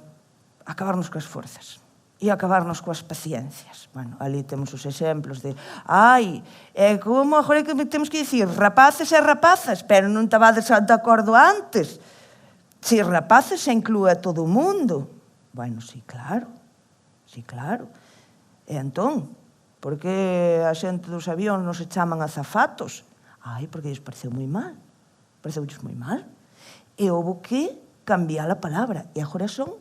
acabarnos coas forzas e acabarnos coas paciencias. Bueno, ali temos os exemplos de como agora que temos que dicir rapaces e rapazas, pero non estabades de acordo antes. Si rapaces se inclúe a todo o mundo. Bueno, sí, claro. Sí, claro. E entón, por que a xente dos avións non se chaman azafatos? Porque lles pareceu moi mal. Pareceuches moi mal. E houve que cambiar a palabra. E agora son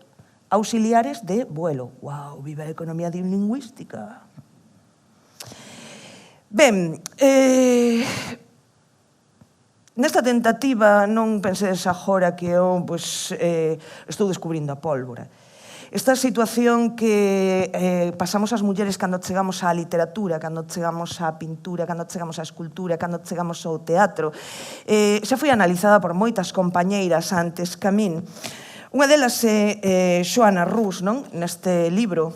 auxiliares de vuelo. Uau, viva a economía lingüística. Ben, nesta tentativa non pensedes agora que eu estou descubrindo a pólvora. Esta situación que pasamos as mulleres cando chegamos á literatura, cando chegamos á pintura, cando chegamos á escultura, cando chegamos ao teatro, xa foi analizada por moitas compañeiras antes que a min. Unha delas é Joana Rus, non? Neste libro,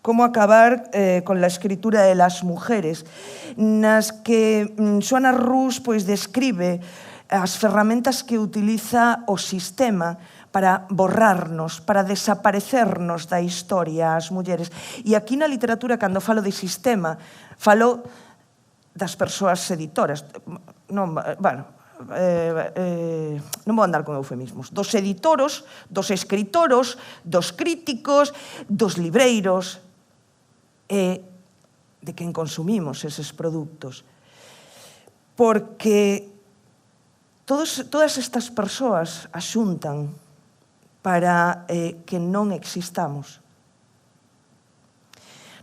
Como acabar con la escritura de las mujeres, nas que Joana Rus describe as ferramentas que utiliza o sistema para borrarnos, para desaparecernos da historia as mulleres. E aquí na literatura, cando falo de sistema, falo das persoas editoras. Non vou andar con eufemismos. Dos editoros, dos escritoros, dos críticos, dos libreiros e de quen consumimos eses produtos. Porque todas estas persoas axuntan para que non existamos.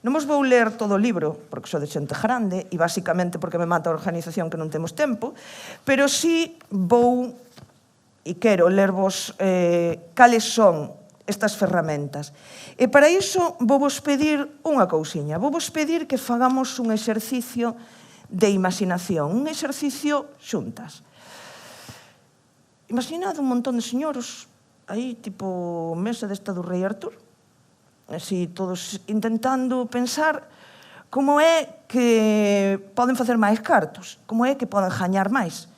Non vos vou ler todo o libro, porque sou de xente grande, e basicamente porque me mata a organización que non temos tempo, pero sí vou, e quero lervos cales son estas ferramentas. E para iso vou vos pedir unha cousiña, vou vos pedir que fagamos un exercicio de imaginación, un exercicio xuntas. Imaginad un montón de señoros aí, tipo mesa desta do rei Artur, así todos intentando pensar como é que poden facer máis cartos, como é que poden gañar máis.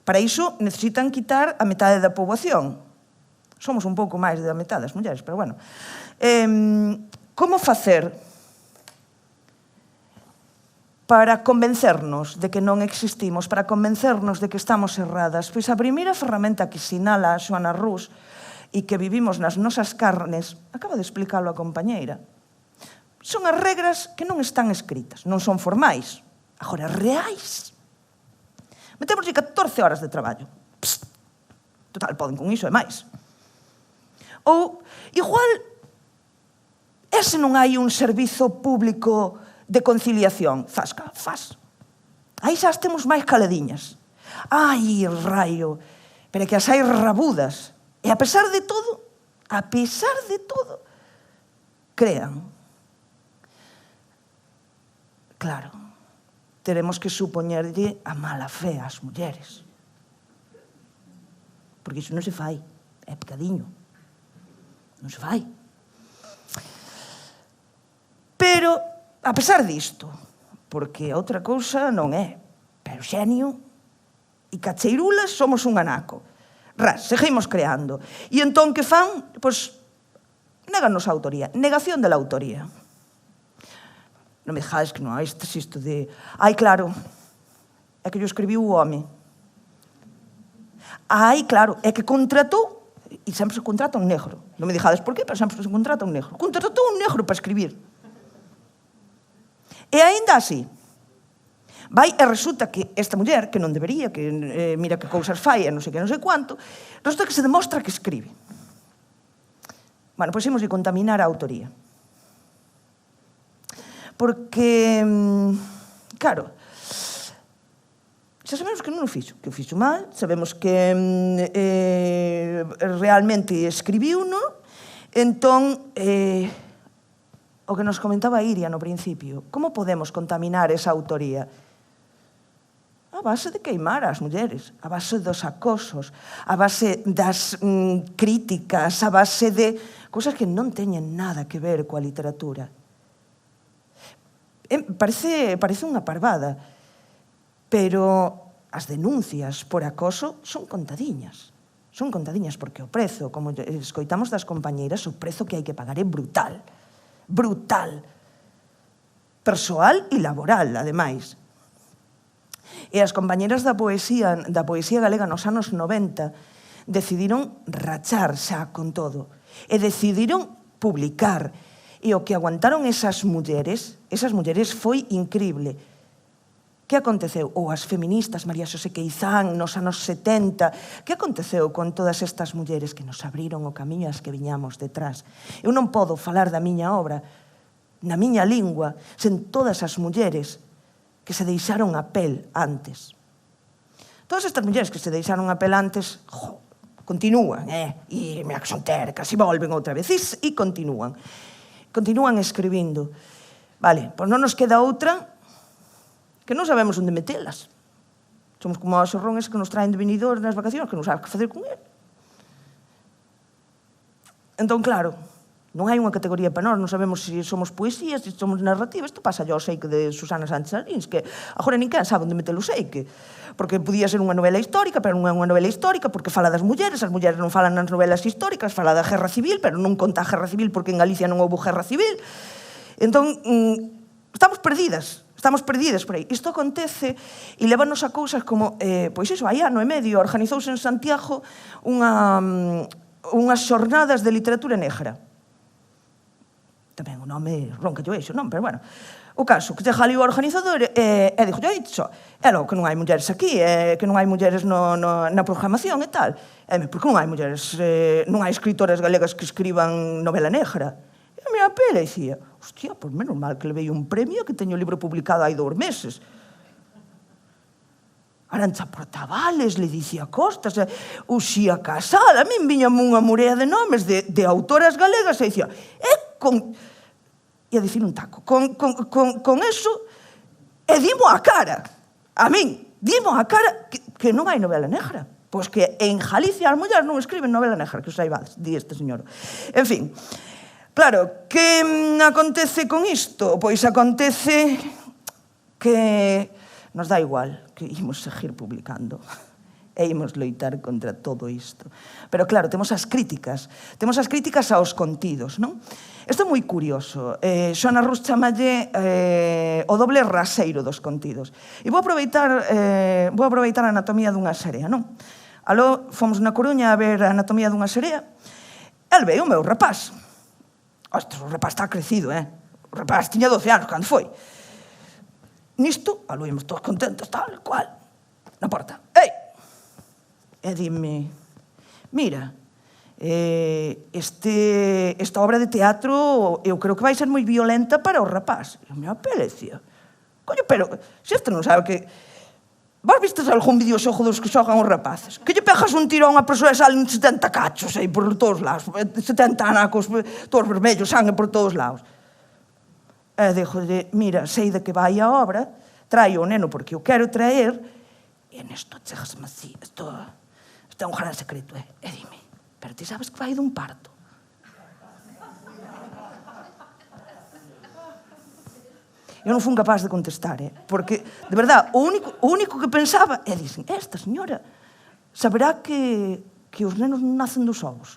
Para iso necesitan quitar a metade da poboación. Somos un pouco máis da metade das mulleres, pero bueno. Como facer para convencernos de que non existimos, para convencernos de que estamos erradas? Pois a primeira ferramenta que sinala a Joana Rus e que vivimos nas nosas carnes, acaba de explicarlo a compañeira, son as regras que non están escritas, non son formais, agora reais. Metémoslle 14 horas de traballo. Psst. Total, poden con iso e máis. Ou, igual, ese non hai un servizo público de conciliación. Zasca, faz. Aí xa temos máis caladiñas. Ai, raio, pero que as hai rabudas. E a pesar de todo, crean. Claro, teremos que supoñerlle a mala fe ás mulleres. Porque iso non se fai, é pecadiño. Non se fai. Pero, a pesar disto, porque outra cousa non é, pero xenio e cacheirulas somos un anaco. Seguimos creando. E entón, que fan? Pois, néganos a autoría. Negación de la autoría. Non me dejades que non hai isto de... claro, é que yo escribiu o home. Claro, é que contratou, e sempre se contrata un negro. Non me dejades por qué, pero sempre se contrata un negro. Contratou un negro para escribir. E aínda así, vai e resulta que esta muller, que non debería, que mira que cousas fai e non sei que, non sei cuánto, resulta que se demostra que escribe. Bueno, pois imos de contaminar a autoría. Porque, claro, xa sabemos que non o fixo, que o fixo mal, sabemos que realmente escribiu, non? Entón, o que nos comentaba Iria no principio, como podemos contaminar esa autoría? A base de queimar as mulleres, a base dos acosos, a base das críticas, a base de cousas que non teñen nada que ver coa literatura. Parece unha parvada, pero as denuncias por acoso son contadiñas. Son contadiñas porque o prezo, como escoitamos das compañeiras, o prezo que hai que pagar é brutal. Brutal. Persoal e laboral, ademais. E as compañeras da poesía galega nos anos 90 decidiron rachar xa con todo. E decidiron publicar. E o que aguantaron esas mulleres foi incrible. Que aconteceu? Ou as feministas, María Xosé Queizán, nos anos 70, que aconteceu con todas estas mulleres que nos abriron o camiño as que viñamos detrás? Eu non podo falar da miña obra, na miña lingua, sen todas as mulleres que se deixaron a pel antes. Todas estas mulleres que se deixaron a pel antes, continúan, e mira que son tercas, e volven outra vez, e continúan. Continúan escribindo. Vale, pois non nos queda outra que non sabemos onde metelas. Somos como os xorrones que nos traen de vinidor nas vacacións, que non sabes que facer con ele. Entón, claro, non hai unha categoría para nós, non sabemos se somos poesías, se somos narrativas. Isto pasa ao Seique de Susana Sánchez Arins, que agora nin quen sabe onde meter o Seique, porque podía ser unha novela histórica, pero non é unha novela histórica, porque fala das mulleres, as mulleres non falan nas novelas históricas, fala da guerra civil, pero non conta a guerra civil porque en Galicia non houve guerra civil. Entón, estamos perdidas por aí. Isto acontece e levanos a cousas como, pois iso, hai ano e medio, organizouse en Santiago unhas xornadas de literatura negra. Tamén o nome ronca yo eixo, non? Pero bueno, o caso, que chega ali o organizador e dixo, xo, é logo que non hai mulleres aquí, que non hai mulleres na programación e tal. Por que non hai mulleres, non hai escritoras galegas que escriban novela negra? E a miña pele dicía, hostia, pois menos mal que levei un premio que teño o libro publicado hai 2 meses. Arantxa Portavales, Ledicia Costas, Uxía Casal, a min viñame unha morea de nomes de autoras galegas e dicía, ia dicir un taco, con eso, e dimo a cara, a min, dimo a cara que non hai novela negra. Pois que en Galicia as mulleres non escriben novela negra, que os saibades, di este señor. En fin, claro, que acontece con isto? Pois acontece que nos dá igual, que imos seguir publicando e imos loitar contra todo isto. Pero claro, temos as críticas aos contidos, non? Isto é moi curioso. Xoana Rus chamalle o doble raseiro dos contidos. E vou aproveitar a anatomía dunha serea, non? Aló, fomos na Coruña a ver a anatomía dunha serea, e veo o meu rapaz. Ostras, o rapaz está crecido, O rapaz tiña 12 anos cando foi. Nisto, aló, íamos todos contentos, tal, cual, na porta. Ei! E dime, mira, esta obra de teatro eu creo que vai ser moi violenta para o rapaz. E a miña pele decía, coño, pero se este non sabe que... Vos vistes algún videoxogo dos que xogan os rapaces? Que lle pegas un tiro a unha persoa e salen 70 cachos aí por todos lados, 70 anacos, todos vermellos, sangue por todos lados. E dixolle, mira, sei de que vai a obra, traio o neno porque o quero traer, e nesto chegasme así, isto é un gran secreto, e dime, pero ti sabes que vai dun parto? Eu non fun capaz de contestar, porque, de verdad, o único que pensaba é, dicen, esta señora saberá que os nenos non nacen dos ovos.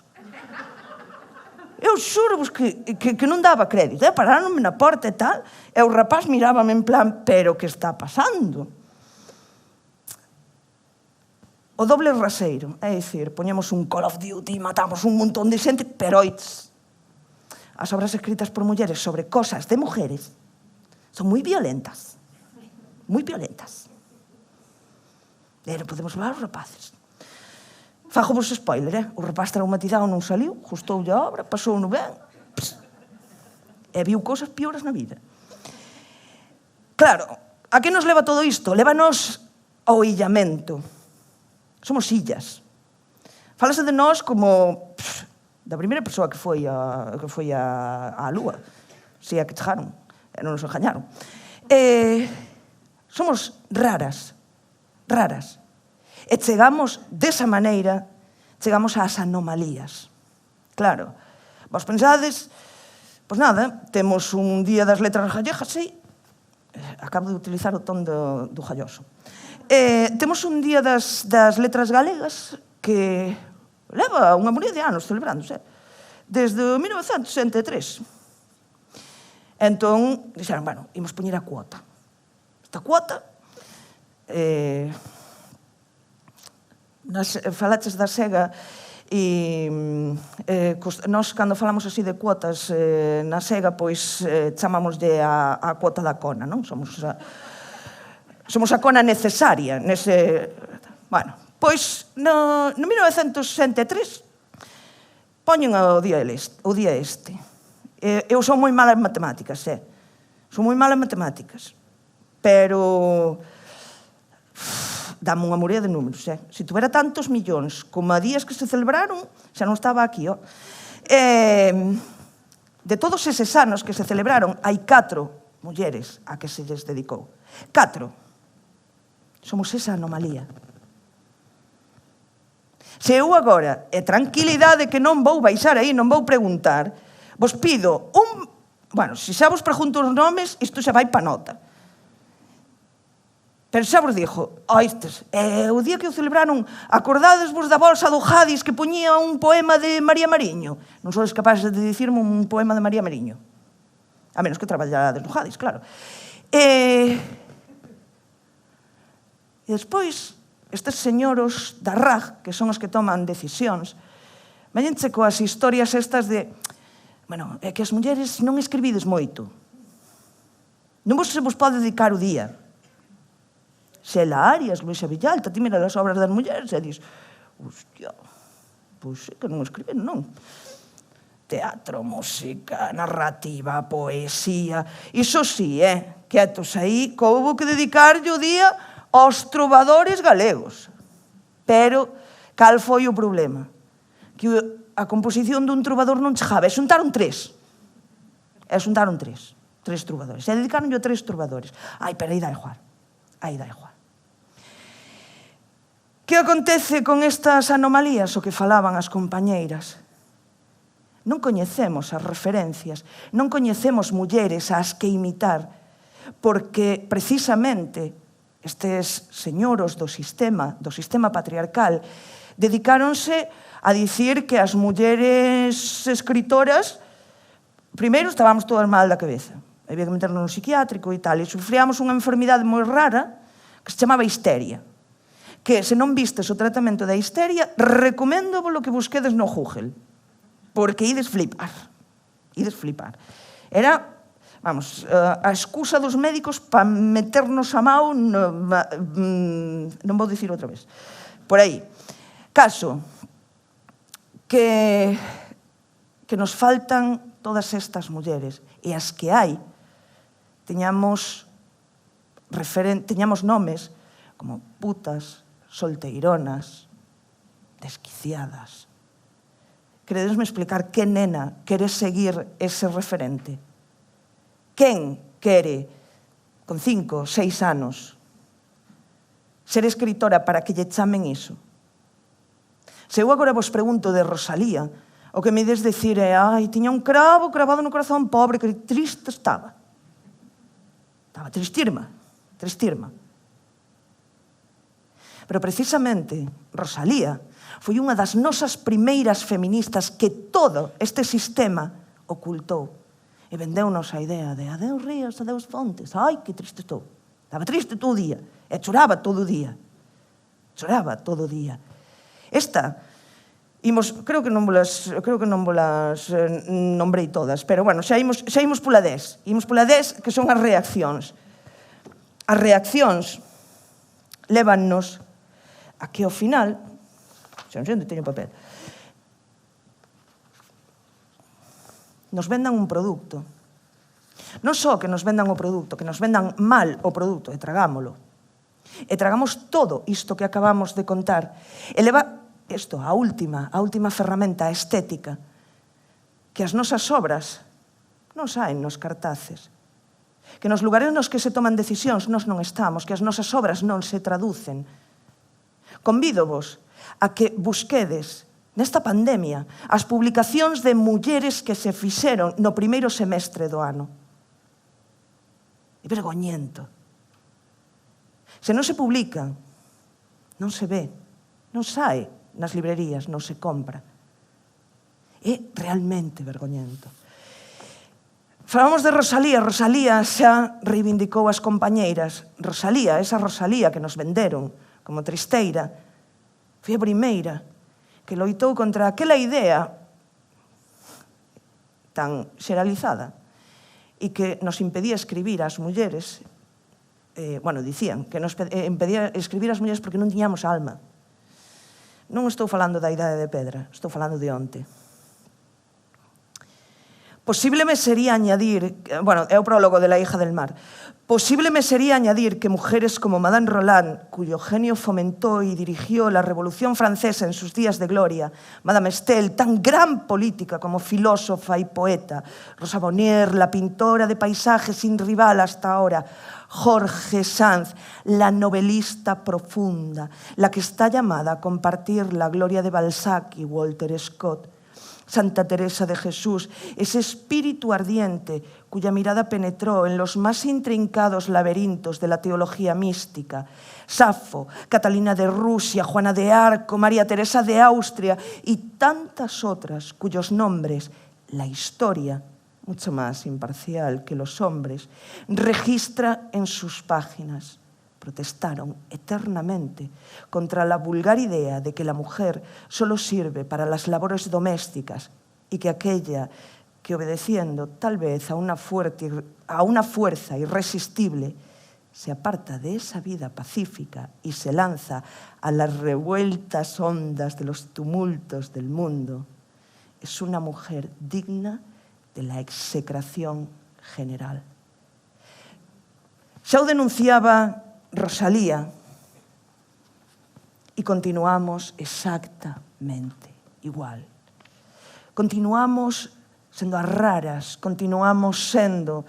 Eu xuro-vos que non daba crédito, pararonme na porta e tal, e o rapaz mirábame en plan, pero que está pasando? O doble raseiro, é dicir, poñemos un Call of Duty, matamos un montón de xente, pero as obras escritas por mulleres sobre cosas de mujeres son moi violentas, moi violentas. E non podemos falar aos rapaces. Fago vos spoiler, o rapaz traumatizado non saliu, gustoulle a obra, pasou no ben, e viu cousas piores na vida. Claro, a que nos leva todo isto? Lévanos ao illamento. Somos illas. Fálase de nós como da primeira persoa que foi á Lúa. Si é que chegaron, e non nos engañaron. Somos raras, raras. E chegamos desa maneira, chegamos ás anomalías. Claro, vos pensades, pois nada, temos un día das letras gallegas, sí, acabo de utilizar o ton do galloso. Temos un día das letras galegas que leva unha morea de anos celebrándose, desde 1963. Entón, dixeron, bueno, imos poñer a cuota. Esta cuota, falaches da SEGA, e nós, cando falamos así de cuotas na SEGA, pois chamámoslle a cuota da CONA, non? Somos a CONA necesaria nese... Bueno, pois no 1963 poñen o día este. Eu son moi mala en matemáticas, son moi mala en matemáticas, pero dame unha morea de números, Se tuvera tantos millóns como a días que se celebraron, xa non estaba aquí, De todos eses anos que se celebraron, hai 4 mulleres a que se lles dedicou. 4. Somos esa anomalía. Se eu agora, e tranquilidade que non vou baixar aí, non vou preguntar, vos pido un... Bueno, se xa vos pregunto os nomes, isto xa vai pa nota. Pero xa vos dixo, o día que o celebraron, acordadesvos da bolsa do Jadis que poñía un poema de María Mariño? Non sodes capaces de dicirme un poema de María Mariño. A menos que traballarades no Jadis, claro. E despois, estes señoros da RAG, que son os que toman decisións, venenche coas historias estas de... Bueno, é que as mulleres non escribides moito. Non se vos pode dedicar o día. Xela Arias, Luisa Villalta, ti mira as obras das mulleres e dis, hostia, pois é que non escriben, non. Teatro, música, narrativa, poesía, iso sí, quietos aí, que houbo que dedicarlle o día aos trovadores galegos. Pero, cal foi o problema? Que a composición dun trovador non chegaba, e xuntaron 3. Tres trovadores. E dedicaronlle a 3 trovadores. Ai, pero aí dá igual. Que acontece con estas anomalías, o que falaban as compañeiras? Non coñecemos as referencias, non coñecemos mulleres ás que imitar, porque precisamente estes señoros do sistema patriarcal, dedicáronse a dicir que as mulleres escritoras, primeiro estábamos todas mal da cabeza, había que meternos no psiquiátrico e tal, e sufríamos unha enfermidade moi rara que se chamaba histeria, que se non vistes o tratamento da histeria, recomendo lo que busquedes no Google, porque ides flipar. Era, vamos, a excusa dos médicos para meternos a mao, non vou dicir outra vez, por aí. Caso, que nos faltan todas estas mulleres, e as que hai, teñamos nomes como putas, solteironas, desquiciadas. Queredesme explicar que nena quere seguir ese referente? Quen quere, con 5, 6 anos, ser escritora para que lle chamen iso? Se eu agora vos pregunto de Rosalía, o que me ides decir é, ai, tiña un cravo cravado no corazón, pobre, que triste estaba. Estaba tristirma. Pero precisamente Rosalía foi unha das nosas primeiras feministas que todo este sistema ocultou e vendeunos a idea de adeus ríos, adeus fontes, ai, que triste estou. Estaba triste todo o día e choraba todo o día. Esta, creo que non volas nombrei todas, pero bueno, xa imos pola 10. Imos pola 10, que son as reaccións. As reaccións lévannos a que ao final xa non sei onde teño papel. Nos vendan un produto. Non só que nos vendan o produto, que nos vendan mal o produto, e tragámolo. E tragamos todo isto que acabamos de contar. E leva isto, a última ferramenta, a estética, que as nosas obras non saen nos cartaces, que nos lugares nos que se toman decisións nós non estamos, que as nosas obras non se traducen. Convídovos a que busquedes nesta pandemia as publicacións de mulleres que se fixeron no primeiro semestre do ano. É vergoñento. Se non se publican, non se ve, non sae nas librerías, non se compra. É realmente vergoñento. Falamos de Rosalía. Rosalía xa reivindicou as compañeiras. Rosalía, esa Rosalía que nos venderon como tristeira, foi a primeira que loitou contra aquela idea tan xeralizada e que nos impedía escribir ás mulleres, dicían que nos impedía escribir ás mulleres porque non tiñamos alma. Non estou falando da Idade de Pedra, estou falando de onte. Posible me sería añadir, é o prólogo de La hija del mar, posible me sería añadir que mujeres como Madame Roland, cuyo genio fomentó y dirigió la Revolución Francesa en sus días de gloria, Madame Stel, tan gran política como filósofa y poeta, Rosa Bonheur, la pintora de paisajes sin rival hasta ahora, Jorge Sanz, la novelista profunda, la que está llamada a compartir la gloria de Balzac y Walter Scott, Santa Teresa de Jesús, ese espíritu ardiente cuya mirada penetró en los más intrincados laberintos de la teología mística, Safo, Catalina de Rusia, Juana de Arco, María Teresa de Austria y tantas otras cuyos nombres la historia, mucho más imparcial que los hombres, registra en sus páginas. Protestaron eternamente contra la vulgar idea de que la mujer solo sirve para las labores domésticas y que aquella que, obedeciendo tal vez a una fuerza irresistible, se aparta de esa vida pacífica y se lanza a las revueltas ondas de los tumultos del mundo, es una mujer digna de la execración general. Xa o denunciaba Rosalía, y continuamos exactamente igual. Continuamos sendo as raras, continuamos sendo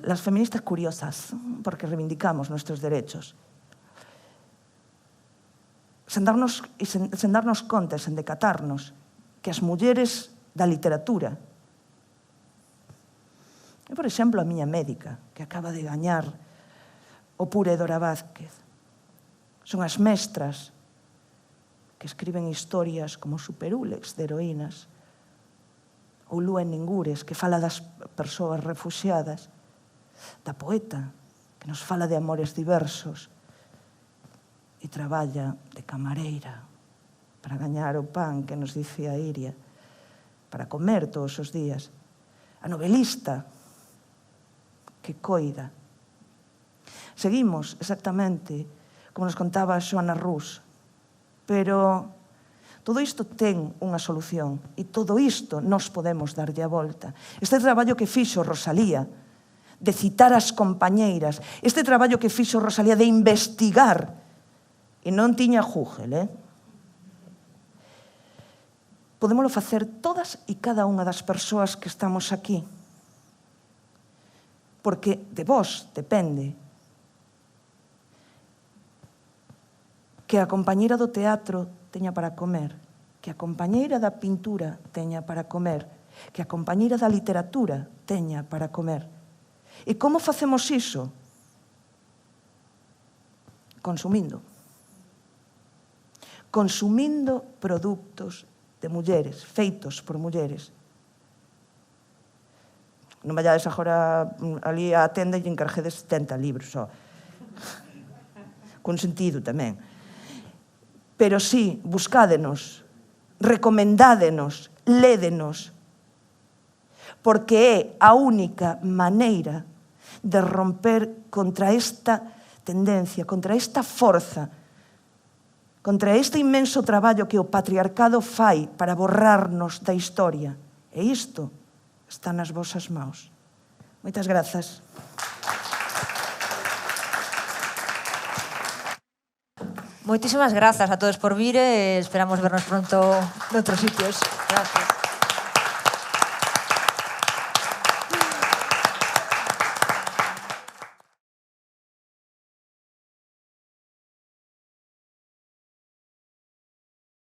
las feministas curiosas, porque reivindicamos nuestros derechos. Sen darnos conta, sen decatarnos, que as mulleres da literatura, por exemplo, a miña médica, que acaba de gañar o Pure Dora Vázquez. Son as mestras que escriben historias como Superúlex de heroínas, ou Lúa en Ningures, que fala das persoas refuxiadas, da poeta, que nos fala de amores diversos e traballa de camareira para gañar o pan que nos dice a Iria, para comer todos os días. A novelista que coida. Seguimos exactamente como nos contaba Xoana Rus, pero todo isto ten unha solución e todo isto nos podemos darlle a volta. Este traballo que fixo Rosalía de citar as compañeiras, este traballo que fixo Rosalía de investigar, e non tiña Google, podémolo facer todas e cada unha das persoas que estamos aquí, porque de vos depende que a compañeira do teatro teña para comer, que a compañeira da pintura teña para comer, que a compañeira da literatura teña para comer. E como facemos iso? Consumindo. Consumindo produtos de mulleres, feitos por mulleres. Non vayades agora ali á tenda e encarguedes 70 libros, só. Con sentido tamén. Pero sí, buscádenos, recomendádenos, lédenos, porque é a única maneira de romper contra esta tendencia, contra esta forza contra este inmenso traballo que o patriarcado fai para borrarnos da historia. E isto está nas vosas mãos. Moitas grazas. Moitísimas grazas a todos por vir e esperamos vernos pronto noutros sitios. Gracias.